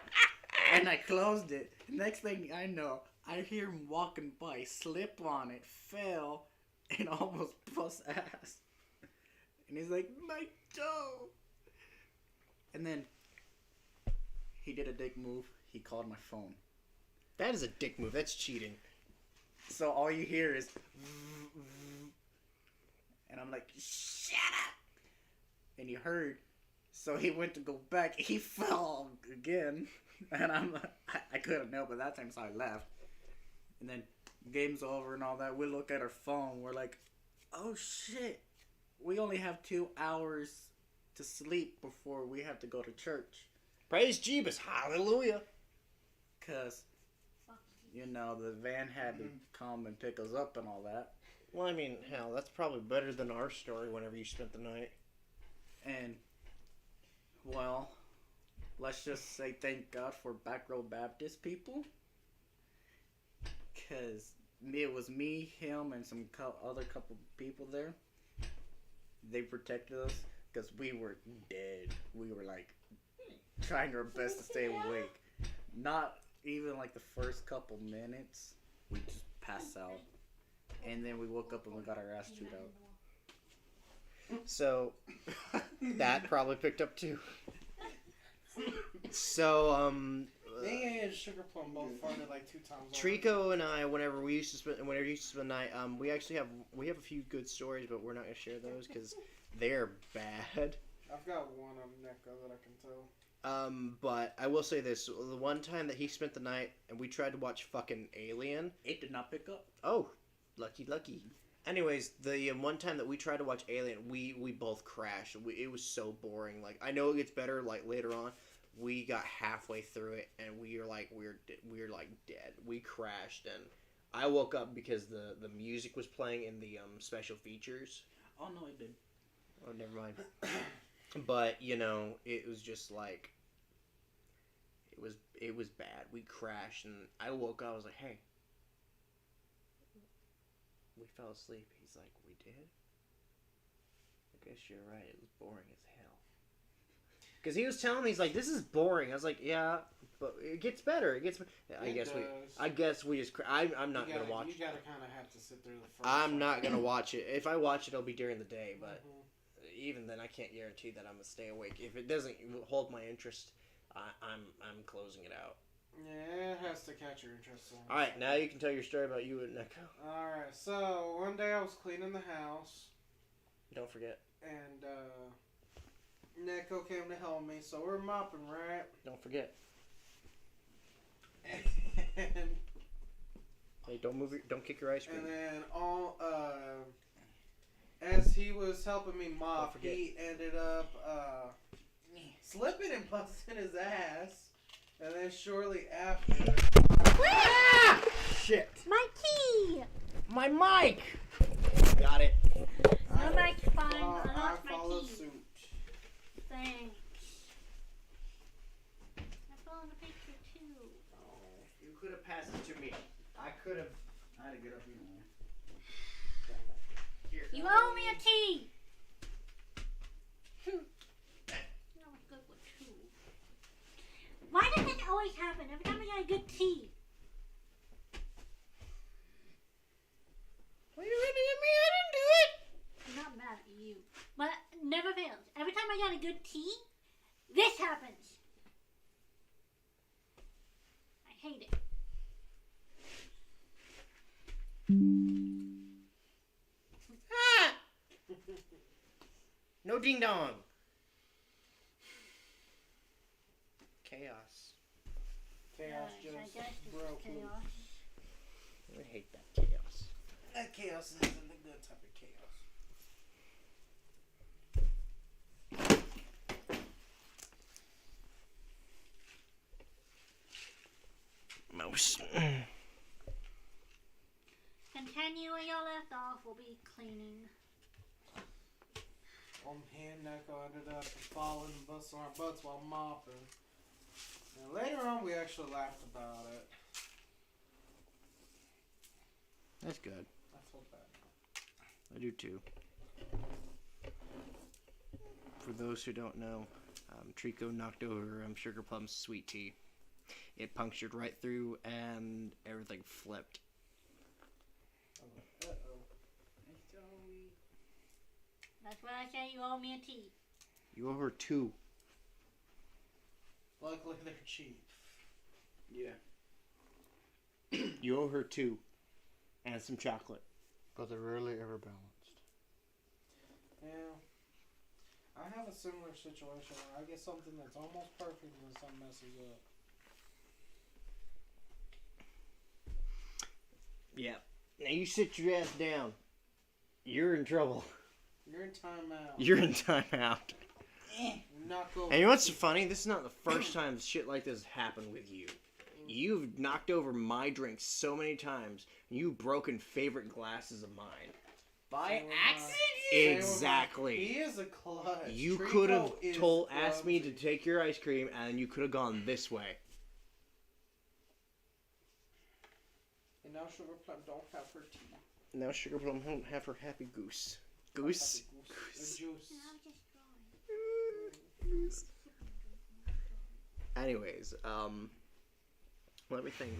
and I closed it. Next thing I know, I hear him walking by, slip on it, fell, and almost bust ass. And he's like, "My toe." And then he did a dick move. He called my phone. That is a dick move. That's cheating. So all you hear is, and I'm like, "Shut up!" And you heard So he went to go back. He fell again, and I couldn't help it that time, so I left. And then game's over and all that. We look at our phone. We're like, oh shit, we only have 2 hours to sleep before we have to go to church. Praise Jeebus, hallelujah. Cause you know the van had to come and pick us up and all that. Well, I mean, hell, that's probably better than our story whenever you spent the night. And, well, let's just say thank God for Back Row Baptist people. Because it was me, him, and some other couple people there. They protected us because we were dead. We were, like, trying our best to stay awake. Not even, like, the first couple minutes. We just passed out. And then we woke up and we got our ass chewed out. So, that probably picked up too. So, Me and Sugar Plum both farted like 2 times. Trico and I, whenever you used to spend the night, we actually have a few good stories, but we're not gonna share those because they're bad. I've got one on Neko that I can tell. But I will say this: the one time that he spent the night and we tried to watch fucking Alien. It did not pick up. Oh, lucky. Anyways, the one time that we tried to watch Alien, we both crashed. It was so boring. Like, I know it gets better like later on. We got halfway through it and we were like dead. We crashed and I woke up because the music was playing in the special features. Oh no, it did. Oh, never mind. But you know, it was just like it was bad. We crashed and I woke up. I was like, hey. We fell asleep. He's like, we did? I guess you're right. It was boring as hell. Because he was telling me, he's like, this is boring. I was like, yeah, but it gets better. I guess we just. I'm not gonna watch. You gotta kind of have to sit through the first. I'm not gonna watch it. If I watch it, it'll be during the day. But even then, I can't guarantee that I'm gonna stay awake. If it doesn't hold my interest, I'm closing it out. Yeah, it has to catch your interest. All right, now you can tell your story about you and Neko. All right, so one day I was cleaning the house, Don't forget. and Neko came to help me. So we're mopping, right? Don't forget. And Hey, don't kick your ice cream. and then as he was helping me mop, forget. he ended up slipping and busting his ass. And then shortly after, Ah! Shit. My key! My mic! Got it. No mic's fine. I I lost my followed key. suit. Thanks. I followed the picture too. You could have passed it to me. I could have. I had to get up anyway. Here. You owe me a key! That was good with two. Why does this always happen every time I get a good tea? What are you ready at me? I didn't do it. I'm not mad at you. But it never fails. Every time I get a good tea, this happens. I hate it. Ah! No ding dong. Chaos. Chaos Yes, I just guess this is broke loose. chaos. I hate that chaos. That chaos isn't a good type of chaos. Mouse. Continue where you left off. We'll be cleaning. Me and Neko ended up falling and busting our butts while mopping. And later on, we actually laughed about it. That's good. I feel bad. I do too. For those who don't know, Trico knocked over Sugar Plum's sweet tea. It punctured right through and everything flipped. Uh-oh. That's why I say you owe me a tea. You owe her 2. Luckily, they're cheap. Yeah. You owe her 2. And some chocolate. But they're rarely ever balanced. Yeah. I have a similar situation where I get something that's almost perfect and then something messes up. Yeah. Now you sit your ass down. You're in trouble. You're in timeout. You're in timeout. Knock over. And you know what's funny? This is not the first time shit like this has happened with you. You've knocked over my drink so many times, and you've broken favorite glasses of mine. By Same with accident? Same with Exactly. He is a clutch. You Trico could have is asked me to clumsy. take your ice cream, and you could have gone this way. And now Sugar Plum don't have her tea. Now Sugar Plum don't have her happy goose. Goose? Have the goose. The juice. And I was just drawing. Anyways, let me think.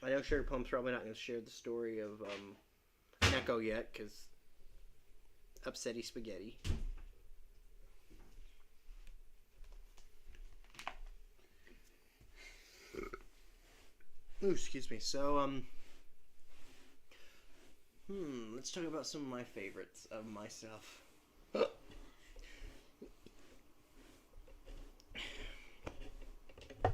I know Sugar Plum's probably not going to share the story of, Neko yet, because upsetty spaghetti. Ooh, excuse me. So, let's talk about some of my favorites of myself.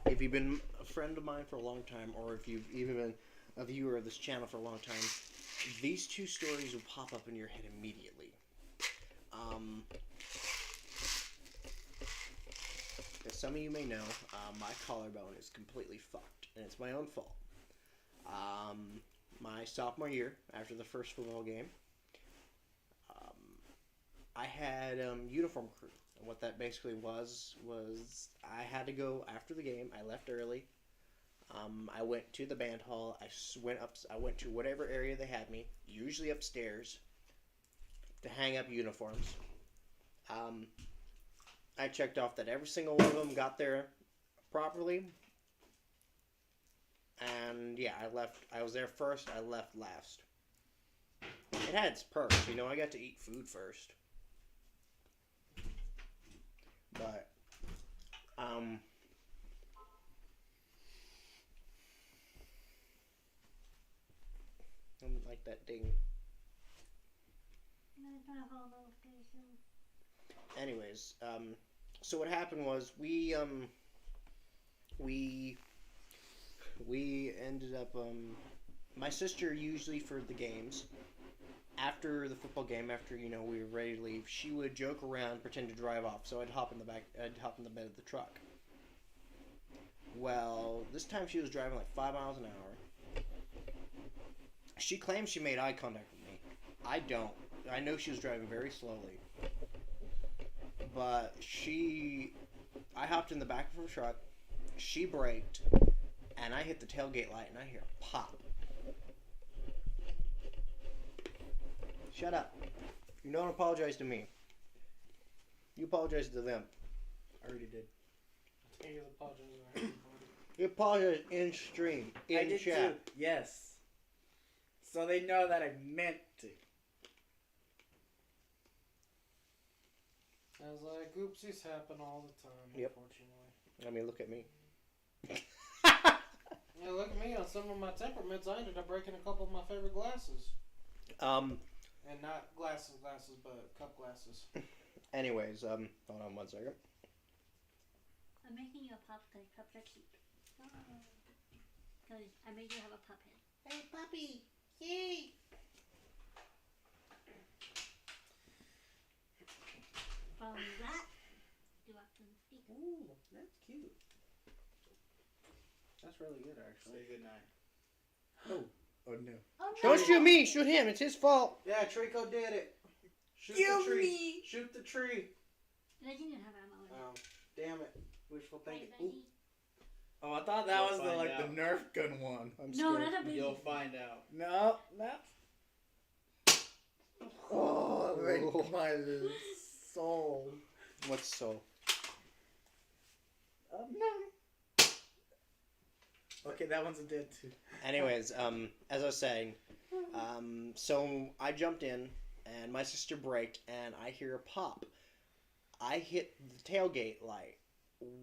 If you've been a friend of mine for a long time, or if you've even been a viewer of this channel for a long time, these two stories will pop up in your head immediately. As some of you may know, my collarbone is completely fucked, and it's my own fault. My sophomore year, after the first football game, I had uniform crew. And what that basically was I had to go after the game. I left early. I went to the band hall. I went to whatever area they had me, usually upstairs, to hang up uniforms. I checked off that every single one of them got there properly. And yeah, I was there first. I left last. It had its perks, I got to eat food first. But, I don't like that ding. Anyways, so what happened was we ended up, my sister usually for the games, after the football game, after, we were ready to leave, she would joke around, pretend to drive off, so I'd hop in the bed of the truck. Well, this time she was driving like 5 miles an hour. She claims she made eye contact with me. I don't. I know she was driving very slowly. But I hopped in the back of her truck, she braked, and I hit the tailgate light, and I hear a pop. Shut up. You don't apologize to me. You apologize to them. I already did. He is apologizing to everybody. You apologize in stream, I in did chat. too. Yes. So they know that I meant to. As like, oopsies happen all the time, Yep. unfortunately. I mean, look at me. Yeah, look at me. On some of my temperaments, I ended up breaking a couple of my favorite glasses. And not glasses, but cup glasses. Anyways, hold on 1 second. I'm making you a pup because pups are cute. Because I made you have a pup head. Hey, puppy! Yay! From that, do I can speak? Ooh, that's cute. That's really good, actually. Say goodnight. Oh no. Oh, no. Don't shoot me, shoot him. It's his fault. Yeah, Trico did it. Shoot Kill the tree. me. Shoot the tree. I didn't have ammo in it. Oh, damn it. Wishful thinking. Right, Ooh. Becky? Oh, I thought that You'll was the find the out. Nerf gun one. I'm No, scared. that's a baby. You'll find out. No, no. Oh, Oh. my soul. What's so? No. Okay, that one's a dead too. Anyways, as I was saying, so I jumped in, and my sister braked, and I hear a pop. I hit the tailgate light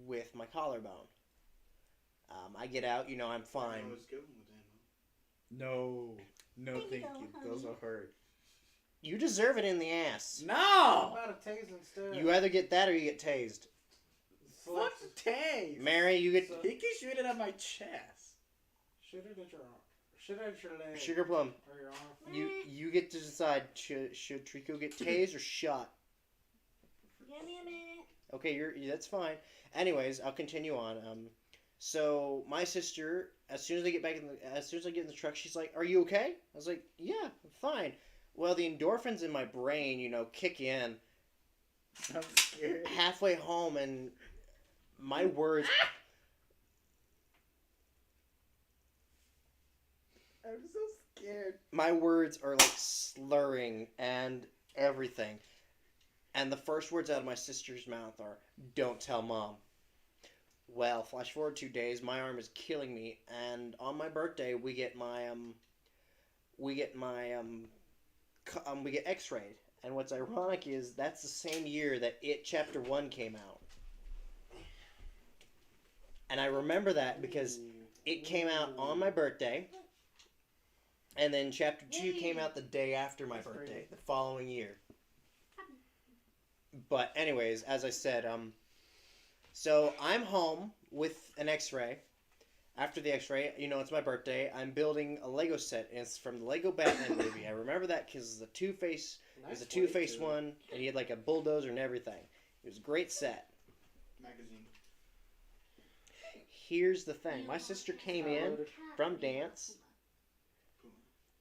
with my collarbone. I get out, I'm fine. I was good with ammo. No, no, Thank thank you, you. honey. Those will hurt. You deserve it in the ass. No! About a tase instead. You either get that or you get tased. Fuck the taste. Mary, you get So- He can shoot it at my chest. Shoot it at your arm. Shoot it at your leg. Sugar Plum. Or your arm. You get to decide should Trico get tased or shot. Give me a minute. Okay, that's fine. Anyways, I'll continue on. So my sister, as soon as I get in the truck, she's like, "Are you okay?" I was like, "Yeah, I'm fine." Well, the endorphins in my brain, kick in I'm scared. halfway home, and my words. I'm so scared. My words are like slurring and everything. And the first words out of my sister's mouth are, "Don't tell Mom." Well, flash forward 2 days, my arm is killing me, and on my birthday we get X-rayed. And what's ironic is that's the same year that It Chapter 1 came out. And I remember that because it came out on my birthday. And then Chapter 2 came out the day after my birthday, the following year. But anyways, as I said, so I'm home with an X-ray. After the X-ray, it's my birthday. I'm building a Lego set, and it's from the Lego Batman movie. I remember that because the Two-Face was a Two-Face one, and he had like a bulldozer and everything. It was a great set. Magazine. Here's the thing: my sister came in from dance.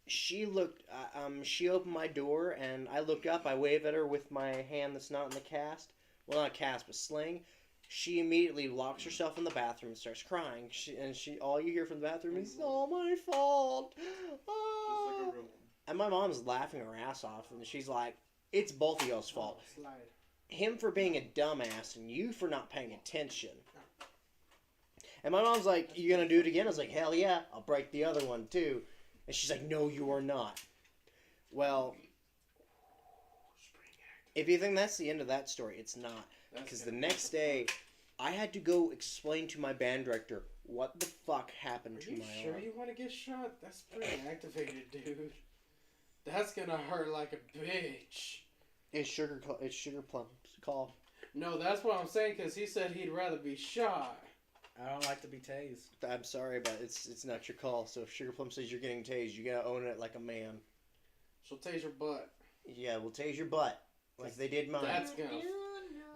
She opened my door, and I look up. I wave at her with my hand that's not in the cast. Well, not cast, but sling. She immediately locks herself in the bathroom and starts crying. All you hear from the bathroom is, "All my fault." Just like Ah. a real one. And my mom's laughing her ass off, and she's like, "It's both of y'all's fault. Slide. Him for being a dumbass, and you for not paying attention." And my mom's like, "You gonna do it again?" I was like, "Hell yeah, I'll break the other one too." And she's like, "No, you are not." Well, if you think that's the end of that story, it's not. Because the next day, I had to go explain to my band director what the fuck happened Are to you my sure arm. you want to get shot? That's pretty activated, dude. That's gonna hurt like a bitch. It's Sugar Plum's call. No, that's what I'm saying, because he said he'd rather be shot. I don't like to be tased. I'm sorry, but it's not your call. So if Sugar Plum says you're getting tased, you gotta own it like a man. She'll tase your butt. Yeah, we'll tase your butt like they did mine. That's gonna-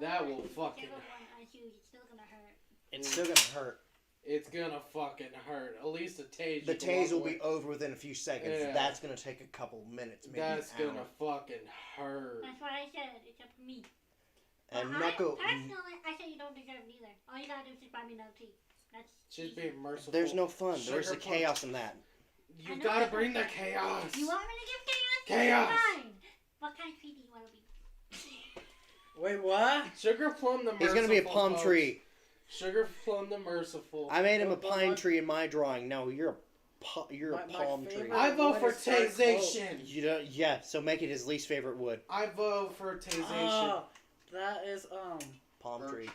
that will fucking- Whichever one I choose, it's still gonna hurt. It's still gonna hurt. It's gonna fucking hurt. At least the tase. The you can tase walk will away. be over within a few seconds. Yeah. That's gonna take a couple minutes, maybe That's an gonna hour. fucking hurt. That's what I said. It's up to me. And But Neko, personally, I say you don't deserve it either. All you gotta do is just buy me another tea. That's She's easy. being merciful. there's no fun. There's Sugar the Plum. chaos in that. You I know. gotta bring the chaos. You want me to give chaos? Chaos. Fine. What kind of tree do you want to be? Wait, what? Sugar Plum the merciful. He's gonna be a palm folks. tree. Sugar Plum the merciful. I made him a But pine my- tree in my drawing. No, you're a My palm tree. favorite- I vote for When it starts tasation. You don't, yeah. So make it his least favorite wood. I vote for tasation. Oh, that is Palm Birch. tree.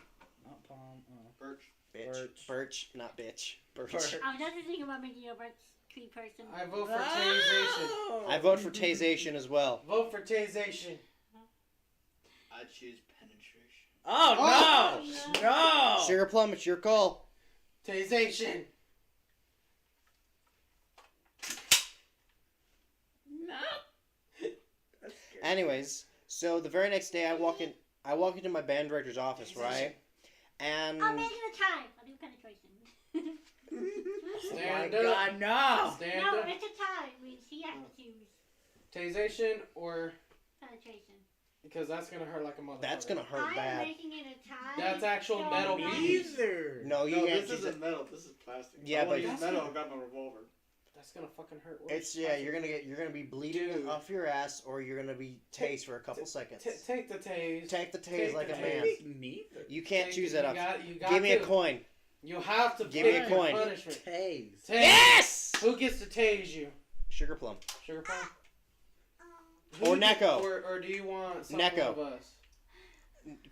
not palm. Birch. Bitch. Birch, not bitch. Birch. Birch. I was just thinking about making a birch tree person. I vote for tasation. No! I vote for tasation as well. Vote for tasation. I choose penetration. Oh, Oh, no! No! Sugar Plum, it's your call. Tasation. No! That's scary. Anyways, so the very next day, I walk into my band director's office, right? And I'll make it a tie. I'll do penetration. Oh my Stand up. god, no! Stand No, up. it's a tie. She has to choose Tasation or penetration. because that's gonna hurt like a motherfucker. that's gonna hurt I'm bad. making it a tie. That's actual so metal no. beads. Neither! No, you No, can't this use it. isn't metal. This is plastic. Yeah, I wanna but- use metal. I've got my revolver. That's gonna fucking hurt worse. It's you're gonna be bleeding Dude. off your ass, or you're gonna be tased for a couple seconds. Take the tase. Take the tase take like the a tase. man. Neither. You can't Take- choose that you option. You got Give me a to. coin. You have to Give me a pick your coin. punishment. Tase. Tase. Yes! Who gets to tase you? Sugar Plum. Sugar Plum? Or Who- Neko. Or do you want some Neko. of us?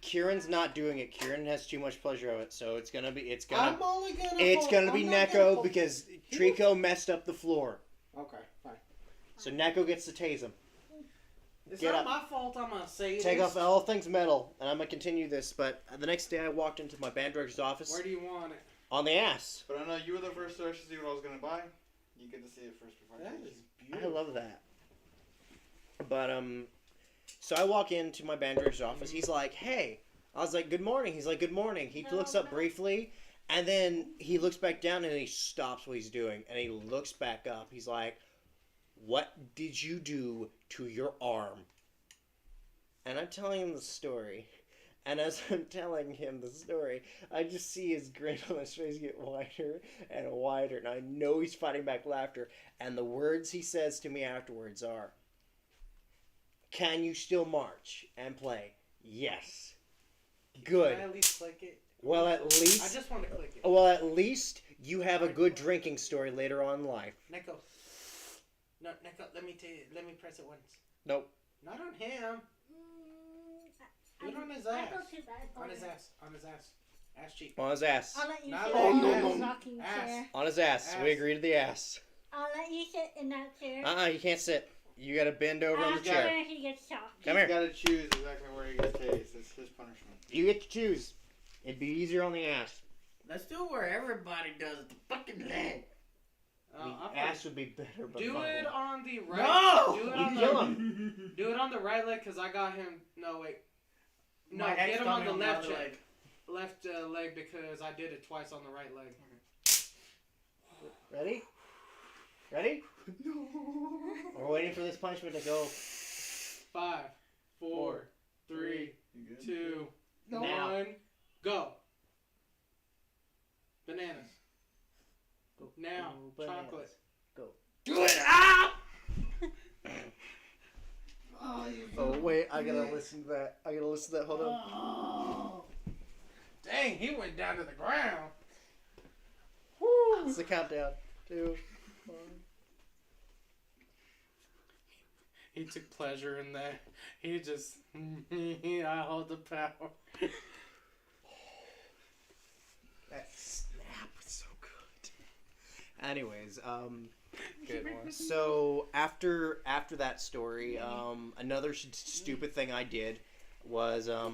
Kieran's not doing it. Kieran has too much pleasure of it, so it's gonna be I'm only gonna. it's vote- gonna I'm be not Neko gonna vote- because Trico messed up the floor. Okay, fine. So Neko gets to tase him. It's Get not up. my fault. I'm gonna say Take this. off all things metal, and I'm gonna continue this. But the next day, I walked into my band director's office Where do you want it? on the ass. But I know you were the first to actually see what I was gonna buy. You get to see it first before I That tell is you. I beautiful. love that. But so I walk into my band director's office. He's like, "Hey," I was like, "Good morning." He's like, "Good morning." He looks up briefly, and then he looks back down and he stops what he's doing and he looks back up. He's like, "What did you do to your arm?" And I'm telling him the story. And as I'm telling him the story, I just see his grin on his face get wider and wider. And I know he's fighting back laughter. And the words he says to me afterwards are, "Can you still march and play?" "Yes." "Good. Can I at least click it? Well, at I least, just want to click it. well, at least you have a good drinking story later on in life." Neko. No, Neko. Let me let me press it once. Nope. Not on him. Do it on his I ass. feel too bad for On his you. ass. On his ass. Ass cheek. On his ass. I'll let you Not sit like in that. that rocking Ass. chair. On his ass. We Ass. agree to the ass. I'll let you sit in that chair. You can't sit. You gotta bend over on the After chair. he gets shocked. Come He's here. got to choose exactly where he gets tased. It's his punishment. You get to choose. It'd be easier on the ass. Let's do where everybody does the fucking leg. The ass would be better, but Do fine. it on the right. No! Do it You on kill the. him. Do it on the right leg, cause I got him. No wait. No, My ex get him got on me the the left other leg. Left leg because I did it twice on the right leg. Ready? Ready? We're waiting for this punishment to go. 5, 4, 3, You good? 2, No. 1, go. Bananas. Go. Now, Go bananas. chocolate. Go. Do it! Ah! Oh wait, I gotta listen to that. I gotta listen to that. Hold on. Oh. Dang, he went down to the ground. It's the countdown. 2, 1. He took pleasure in that. He just, I hold the power. That snap was so good. Anyways, good one. So after that story, another stupid thing I did was no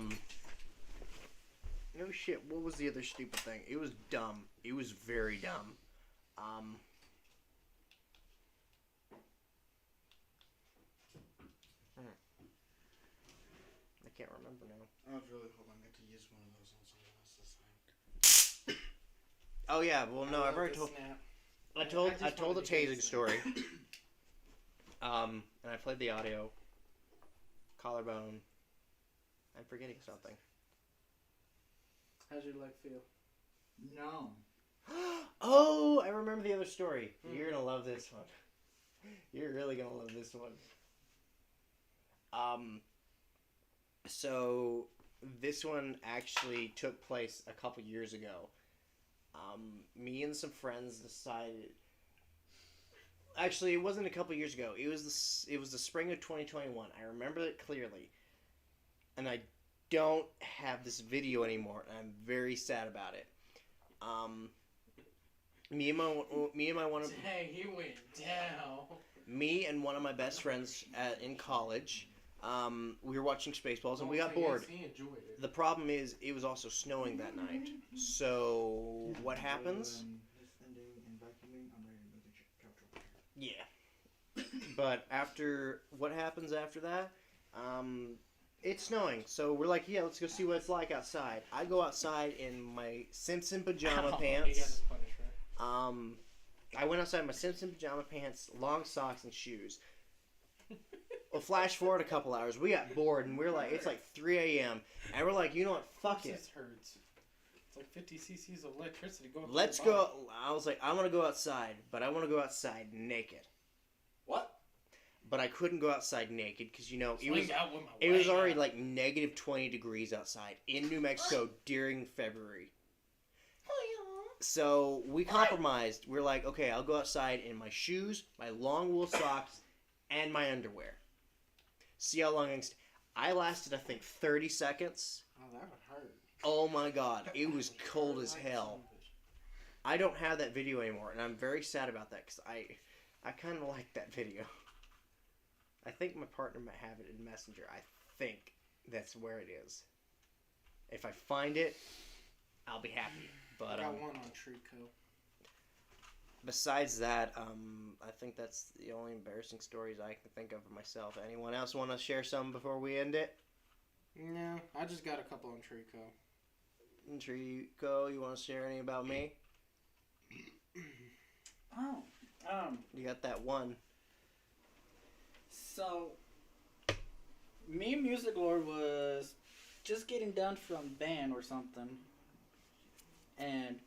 shit. What was the other stupid thing? It was dumb. It was very dumb. I can't remember now. I was really hoping I get to use one of those on someone else this time. Oh yeah. Well, no, I've already The told. snap. I told just I told the wanted to get tasing this story. And I played the audio. Collarbone. I'm forgetting something. How's your leg feel? No. Oh, I remember the other story. You're gonna love this one. You're really gonna love this one. So this one actually took place a couple years ago. Me and some friends decided. Actually, it wasn't a couple years ago. It was the spring of 2021. I remember it clearly, and I don't have this video anymore, and I'm very sad about it. Me and one of my best friends in college, we were watching Spaceballs and we got bored. He enjoyed it. The problem is it was also snowing that night. So what happens? Descending and vacuuming. I'm ready to move the couch over here. Yeah. But what happens after that? It's snowing, so we're like, yeah, let's go see what it's like outside. I go outside in my Simpson pajama He got pants. his punishment. I went outside in my Simpson pajama pants, long socks, and shoes. Well, flash forward a couple hours, we got bored, and we're like, it's like 3 a.m., and we're like, you know what, fuck it. This hurts. It's like 50 cc's of electricity going. Let's go. I was like, I want to go outside, but I want to go outside naked. What? But I couldn't go outside naked because, it was out with my it was leg already out. like negative 20 degrees outside in New Mexico during February. So we compromised. We're like, okay, I'll go outside in my shoes, my long wool socks, and my underwear. See how long I lasted, I think, 30 seconds. Oh, that would hurt. Oh my god, it was cold as hell. I don't have that video anymore, and I'm very sad about that because I kind of like that video. I think my partner might have it in Messenger. I think that's where it is. If I find it, I'll be happy. I But got one on Trico. besides that, I think that's the only embarrassing stories I can think of for myself. Anyone else want to share some before we end it? No, I just got a couple on Trico. Trico, you want to share any about me? Oh, You got that one. so me and Music Lord was just getting done from band or something, and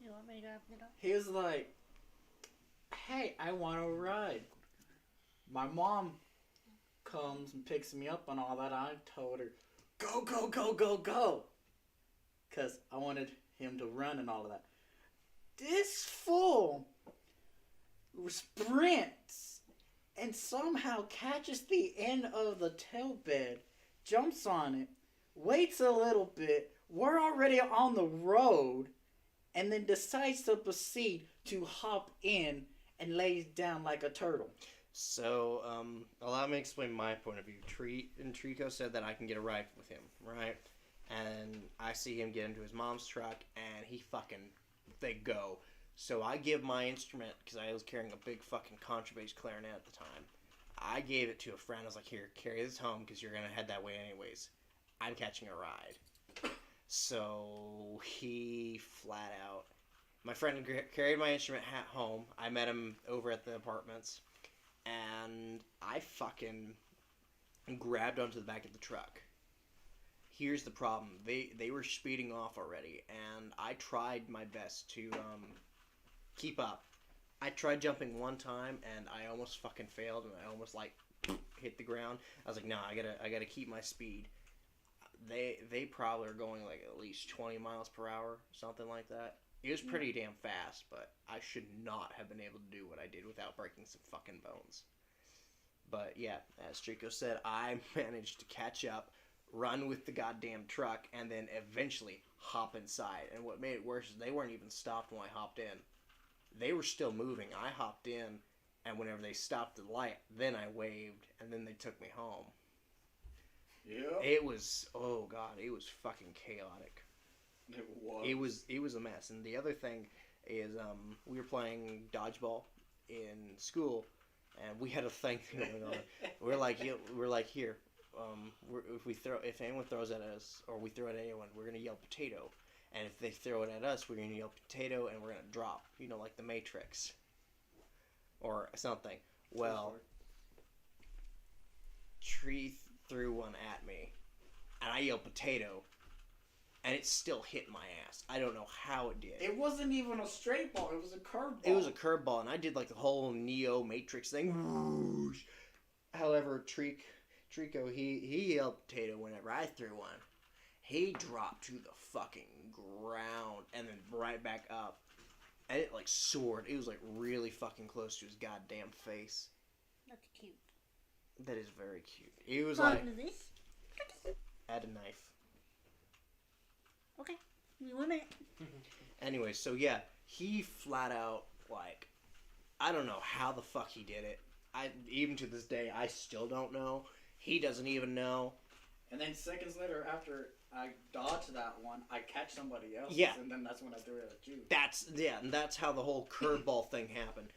You want me to go open the door? he was like, "Hey, I want to ride." My mom comes and picks me up and all that. I told her, "Go, go, go, go, go," because I wanted him to run and all of that. This fool sprints and somehow catches the end of the tail bed, jumps on it, waits a little bit. We're already on the road, and then decides to proceed to hop in and lays down like a turtle. So, allow me to explain my point of view. Trico said that I can get a ride with him, right? And I see him get into his mom's truck, and they go. So I give my instrument, because I was carrying a big fucking contrabass clarinet at the time. I gave it to a friend. I was like, here, carry this home, because you're going to head that way anyways. I'm catching a ride. So he flat out... My friend carried my instrument home. I met him over at the apartments. And I fucking grabbed onto the back of the truck. Here's the problem. They were speeding off already, and I tried my best to keep up. I tried jumping one time, and I almost fucking failed, and I almost like hit the ground. I was like, no, I gotta keep my speed. They probably are going like at least 20 miles per hour, something like that. It was pretty damn fast, but I should not have been able to do what I did without breaking some fucking bones. But yeah, as Trico said, I managed to catch up, run with the goddamn truck, and then eventually hop inside. And what made it worse is they weren't even stopped when I hopped in. They were still moving. I hopped in, and whenever they stopped the light, then I waved, and then they took me home. Yeah. It was, oh god, it was fucking chaotic. It It was a mess. And the other thing is, we were playing dodgeball in school, and we had a thing going on. We're like here, if anyone throws at us or we throw it at anyone, we're gonna yell potato. And if they throw it at us, we're gonna yell potato, and we're gonna drop. You know, like the Matrix or something. Well, Tree threw one at me, and I yelled potato. And it still hit my ass. I don't know how it did. It wasn't even a straight ball. It was a curveball. It was a curveball, and I did like the whole Neo Matrix thing. Whoosh. However, Trico, he yelled potato whenever I threw one. He dropped to the fucking ground and then right back up. And it like soared. It was like really fucking close to his goddamn face. That's cute. That is very cute. It was Fun like, to this. add a knife. Okay. Give me 1 minute. Anyway, so yeah, he flat out, like, I don't know how the fuck he did it. Even to this day, I still don't know. He doesn't even know. And then seconds later, after I dodged that one, I catch somebody else. Yeah. And then that's when I threw it at you. And that's how the whole curveball thing happened.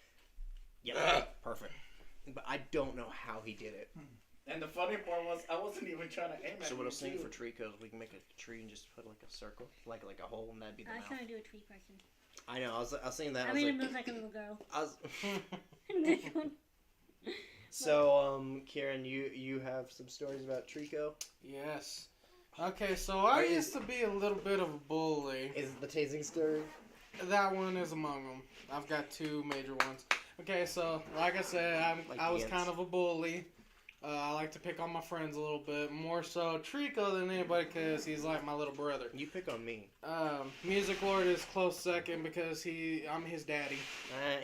Yeah, perfect. But I don't know how he did it. And the funny part was, I wasn't even trying to aim at So what I you, was thinking too. for Trico is we can make a tree and just put like a circle, like a hole, and that'd be the I was mouth. trying to do a tree person. I know. I was saying that. I made him look like a little girl. I was. This one. So, Karen, you have some stories about Trico? Yes. Okay, so I used to be a little bit of a bully. Is it the tasing story? That one is among them. I've got two major ones. Okay, so like I said, I was ants. kind of a bully. I like to pick on my friends a little bit, more so Trico than anybody because he's like my little brother. You pick on me. Music Lord is close second because I'm his daddy.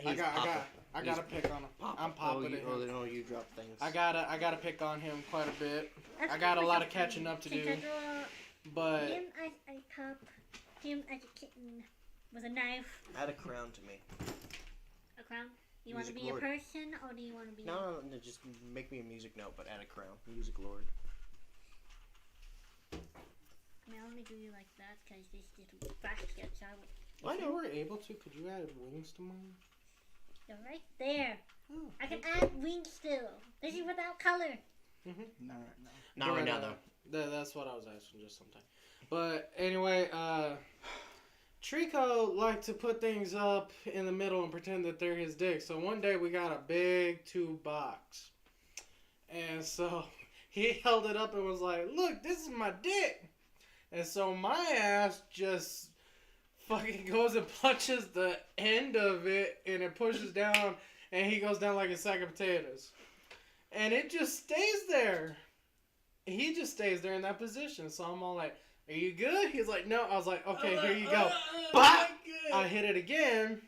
He's Papa. I gotta pick on him. Papa. I'm Papa Oh, to you, him. no, you drop things. I gotta pick on him quite a bit. I got a lot of catching up to do, Since I draw but him as a pup, him as a kitten with a knife, Add a crown to me. a crown. You want to Music be Lord. a person or do you want to be? No, just make me a music note, but add a crown. Music Lord. I mean, I only do you like that because this little basket. So Why If not? you were able to, could you add wings to mine? they're right there. Oh. I can add wings still. This is without color. Not right now. Not right But, now, though. That's what I was asking just sometime. But anyway, Trico liked to put things up in the middle and pretend that they're his dick. So one day we got a big tube box. And so he held it up and was like, look, this is my dick. And so my ass just fucking goes and punches the end of it and it pushes down and he goes down like a sack of potatoes. And it just stays there. He just stays there in that position. So I'm all like, are you good? He's like, no. I was like, okay, here you go. Bop! I hit it again.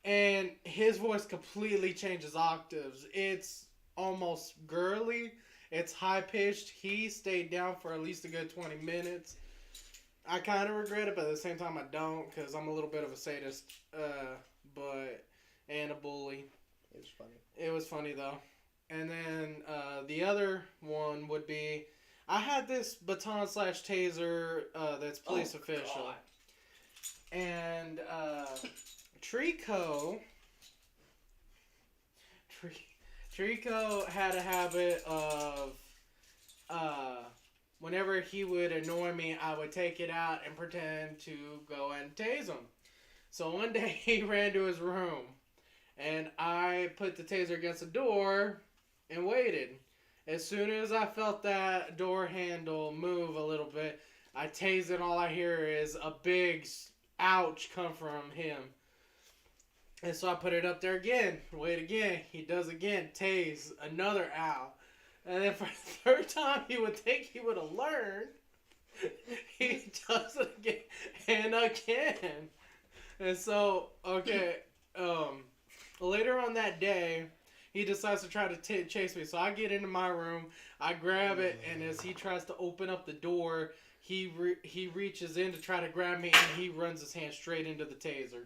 And his voice completely changes octaves. It's almost girly. It's high pitched. He stayed down for at least a good 20 minutes. I kind of regret it, but at the same time I don't, because I'm a little bit of a sadist, and a bully. It was funny. It was funny though. And then the other one would be, I had this baton / taser that's police official. God. And Trico had a habit of whenever he would annoy me, I would take it out and pretend to go and tase him. So one day he ran to his room and I put the taser against the door and waited. As soon as I felt that door handle move a little bit, I tased and all I hear is a big ouch come from him. And so I put it up there again, wait again, he does again, tase, another ow. And then for the third time he would think he would have learned, he does it again and again. And so, okay, later on that day, he decides to try to chase me. So I get into my room, I grab it, and as he tries to open up the door, he reaches in to try to grab me, and he runs his hand straight into the taser.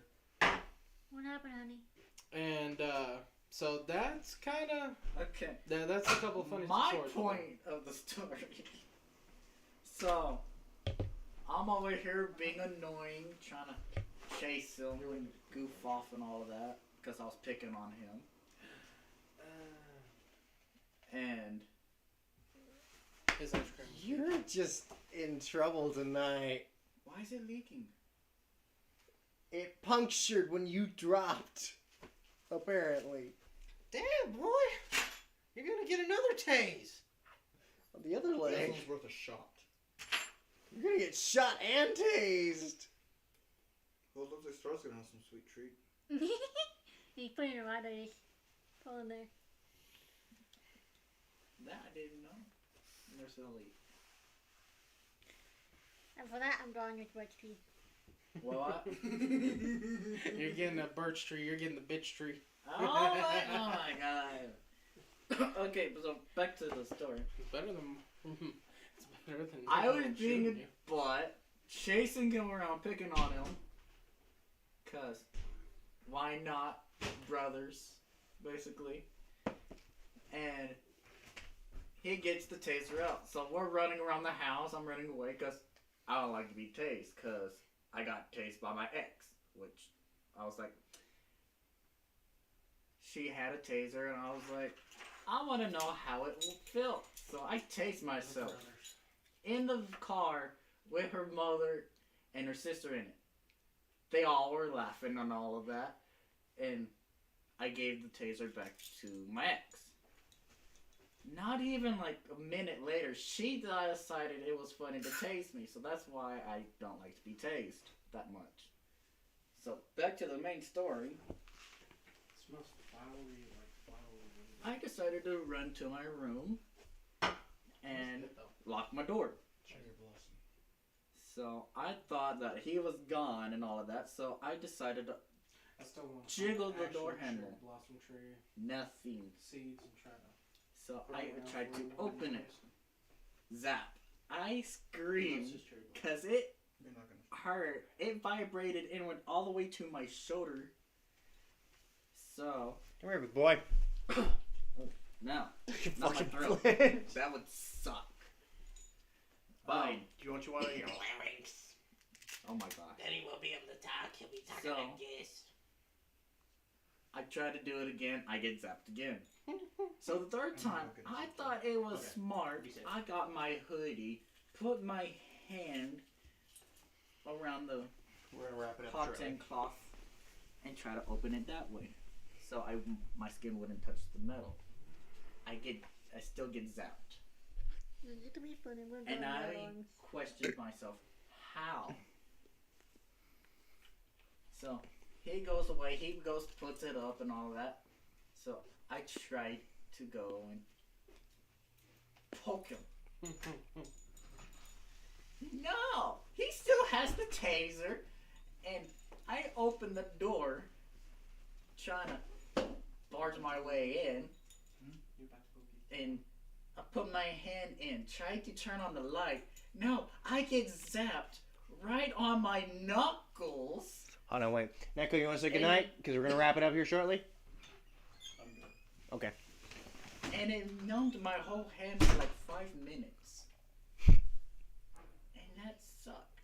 What happened, honey? And so that's kind of Okay. that's a couple of funny My stories. point of the story. So, I'm over here being annoying, trying to chase him and goof off and all of that, because I was picking on him. And His ice cream. You're just in trouble tonight. why is it leaking? It punctured when you dropped. Apparently. Damn, boy, you're gonna get another tase. On the other This leg, one's worth a shot. you're gonna get shot and tased. Well, it looks like Star's gonna have some sweet treat. He's putting it right there. He's pulling there. That I didn't know. There's a leak. And for that, I'm drawing with birch tree. What? You're getting a birch tree. You're getting the bitch tree. Oh my god. Okay, so back to the story. It's better than. It's better than. I was shooting being you. a butt, chasing him around, picking on him. Cause, why not, brothers, basically. And he gets the taser out. So we're running around the house. I'm running away because I don't like to be tased. Because I got tased by my ex, which I was like, she had a taser, and I was like, I want to know how it will feel. So I tased myself in the car with her mother and her sister in it. They all were laughing and all of that. And I gave the taser back to my ex. Not even like a minute later, she decided it was funny to tase me. So that's why I don't like to be tased that much. So back to the main story. It smells flowery, like flowery. I decided to run to my room and lock my door. Cherry blossom. So I thought that he was gone and all of that, so I decided to I still want Jiggle the actual door cherry handle. blossom tree nothing. seeds and try to. So grow I around tried for to you open when it. you Zap. I taste it. screamed That's just cherry blossom. because it You're not gonna. hurt. It vibrated and went all the way to my shoulder. So Come here, big boy. now, You not my fucking throat. flinch. That would suck. Fine. Do you want one of your larynx? Oh my god. Then he will be able to talk. He'll be talking So- like this. I try to do it again. I get zapped again. So the third time, I thought it was Okay. smart. Be safe. I got my hoodie, put my hand around the We're gonna wrap it up cotton shortly. cloth and try to open it that way, so my skin wouldn't touch the metal. I still get zapped, and I questioned myself, how? So he goes away. He goes, puts it up, and all that. So I tried to go and poke him. No, he still has the taser, and I open the door, trying to barge my way in, and I put my hand in, tried to turn on the light. No, I get zapped right on my knuckles. Hold on, wait. Neko, you want to say Hey. goodnight? Because we're gonna wrap it up here shortly. Okay. And it numbed my whole hand for like 5 minutes. And that sucked.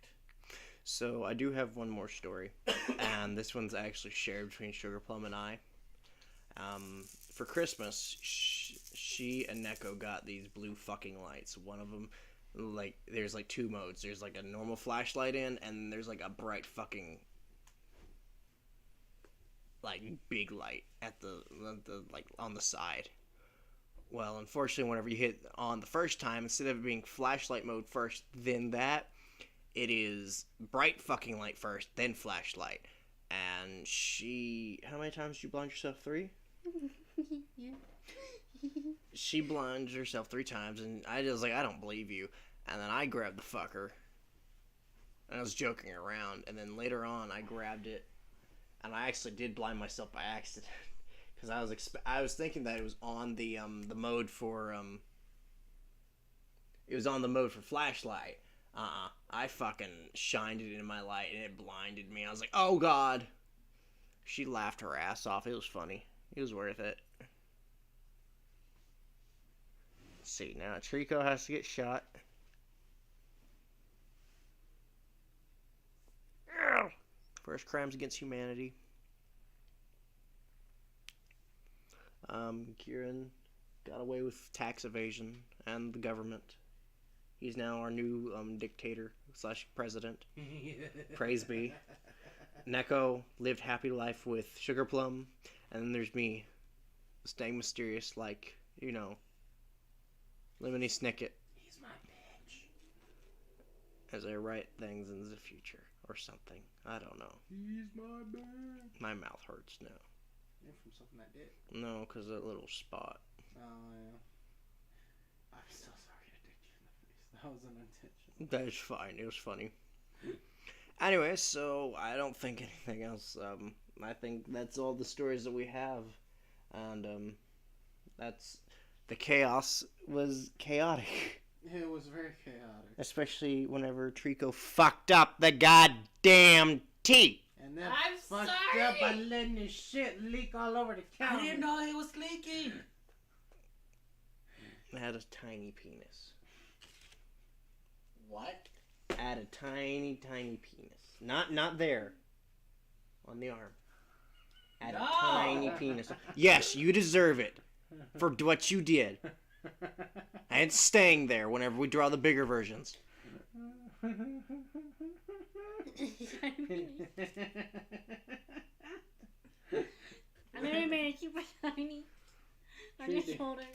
So I do have one more story, and this one's actually shared between Sugar Plum and I. For Christmas, she and Neko got these blue fucking lights. One of them, like, there's like two modes. There's like a normal flashlight in, and there's like a bright fucking, like, big light at the like on the side. Well, unfortunately, whenever you hit on the first time, instead of it being flashlight mode first, then that, it is bright fucking light first, then flashlight. And how many times did you blind yourself? 3? Yeah. She blinded herself 3 times, and I was like, I don't believe you. And then I grabbed the fucker, and I was joking around. And then later on, I grabbed it, and I actually did blind myself by accident, because I was thinking that it was on the mode for it was on the mode for flashlight. I fucking shined it in my light, and it blinded me. I was like, oh god. She laughed her ass off. It was funny. It was worth it. Let's see, now Trico has to get shot. First crimes against humanity. Kieran got away with tax evasion and the government. He's now our new dictator / president. Praise be. Neko lived happy life with Sugar Plum, and then there's me, staying mysterious like, Lemony Snicket. He's my bitch. As I write things in the future or something. I don't know. He's my bitch. My mouth hurts now. You're from something that did. No, because that little spot. Oh, yeah. I'm so sorry I dicked you in the face. That was unintentional. That is fine. It was funny. Anyway, so I don't think anything else. I think that's all the stories that we have. And that's... The chaos was chaotic. It was very chaotic. Especially whenever Trico fucked up the goddamn tea. And then I'm fucked sorry. up by letting his shit leak all over the counter. I didn't know it was leaking. It had a tiny penis. What? Had a tiny, tiny penis. Not there. On the arm. Had No. a tiny penis. Yes, you deserve it. For what you did. And it's staying there whenever we draw the bigger versions. And then I made it super tiny on your She did. shoulder.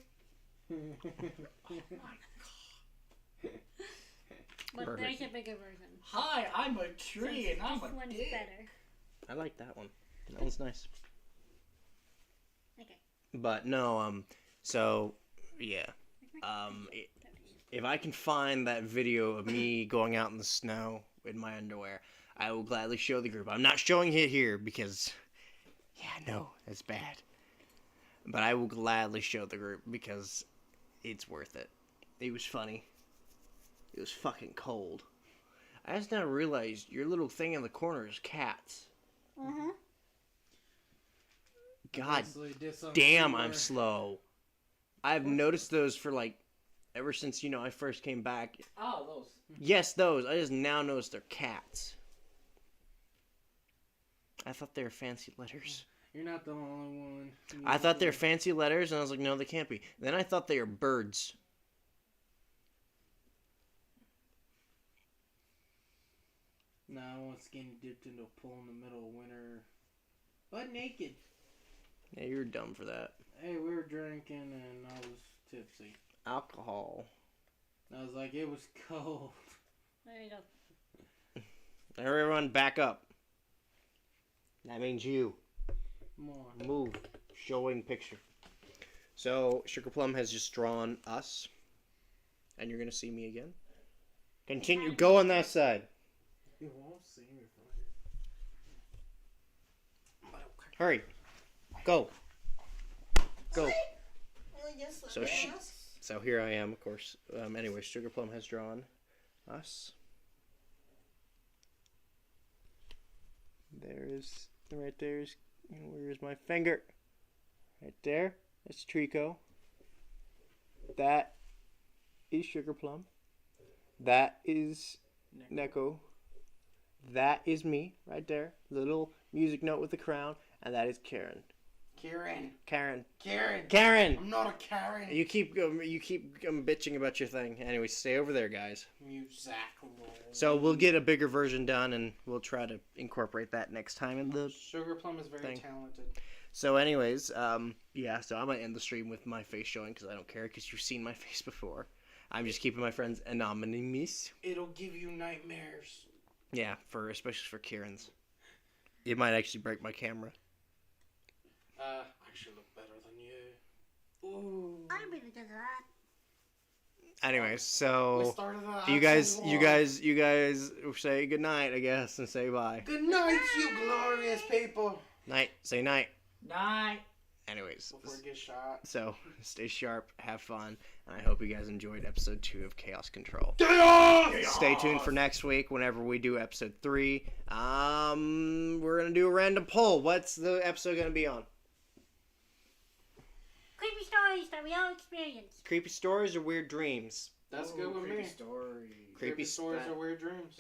But Perfect. there's a bigger version. Hi, I'm a tree and I'm This a one's dick. better. I like that one. That one's nice. Okay. But no, so yeah. If I can find that video of me going out in the snow in my underwear, I will gladly show the group. I'm not showing it here because, yeah, no, that's bad. But I will gladly show the group because it's worth it. It was funny. It was fucking cold. I just now realized your little thing in the corner is cats. Uh-huh. God Basically did something damn, similar. I'm slow. I've noticed those for like ever since I first came back. Oh, those. Yes, those. I just now noticed they're cats. I thought they were fancy letters. You're not the only one. I thought they were fancy letters, and I was like, no, they can't be. Then I thought they were birds. No, I once skinny dipped into a pool in the middle of winter, butt naked. Yeah, you're dumb for that. Hey, we were drinking and I was tipsy. Alcohol. I was like, it was cold. There you go. Everyone, back up. That means you. Come on. Move. Showing picture. So, Sugar Plum has just drawn us. And you're going to see me again. Continue. Go on that side. You won't see me from here. Hurry. Go. Go. Yes, So So here I am, of course. Anyway, Sugar Plum has drawn us. Right there's, where's my finger? Right there. That's Trico. That is Sugar Plum. That is Neko. That is me, right there. Little music note with the crown. And that is Karen. Karen. Karen. Karen. Karen! I'm not a Karen. You keep bitching about your thing. Anyway, stay over there, guys. Muzak. So we'll get a bigger version done, and we'll try to incorporate that next time in the. Sugar Plum is very thing. talented. So, anyways, yeah. So I'm gonna end the stream with my face showing because I don't care because you've seen my face before. I'm just keeping my friends anonymous. It'll give you nightmares. Yeah, especially for Kieran's. It might actually break my camera. I should look better than you. Ooh. I really did that. Anyways, We so started the you guys say good night, I guess, and say bye. Good night, you glorious people. Night. Say night. Night. Anyways, Before we get shot. so stay sharp, have fun, and I hope you guys enjoyed episode 2 of Chaos Control. Stay tuned for next week whenever we do episode 3. We're gonna do a random poll. What's the episode gonna be on? Creepy stories that we all experience. Creepy stories or weird dreams? That's good with me. Story. Creepy stories are weird dreams.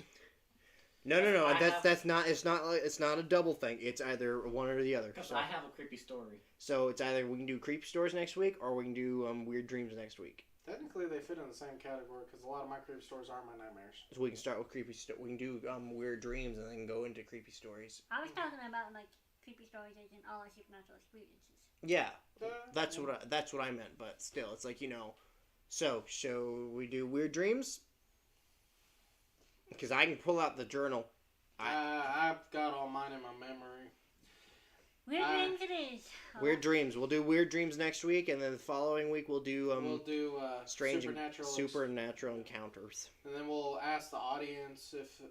No. I have- That's not. It's not a double thing. It's either one or the other. Because So, I have a creepy story. so it's either we can do creepy stories next week or we can do weird dreams next week. Technically, they fit in the same category because a lot of my creepy stories are my nightmares. So we can start with we can do weird dreams and then go into creepy stories. I was talking about like creepy stories as in all our supernatural experiences. Yeah, that's what I meant. But still, it's like So we do weird dreams because I can pull out the journal. I've got all mine in my memory. Weird dreams it is. Weird dreams. We'll do weird dreams next week, and then the following week we'll do we'll do strange supernatural encounters. and then we'll ask the audience if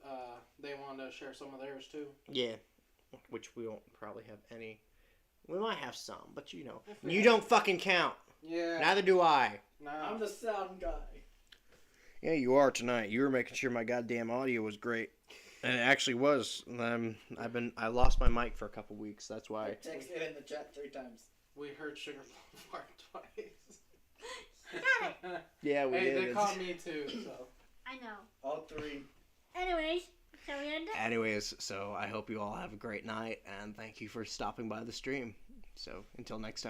they want to share some of theirs too. Yeah, which we won't probably have any. We might have some, but If you we- don't fucking count. Yeah. Neither do I. No. I'm the sound guy. Yeah, you are tonight. You were making sure my goddamn audio was great, and it actually was. I lost my mic for a couple weeks. That's I why. texted in the chat 3 times. We heard Sugar Plum fart twice. Got it. Yeah, we Hey, did. they caught me too. So. I know. All 3. Anyways, shall we end it? Anyways, so I hope you all have a great night, and thank you for stopping by the stream. So until next time.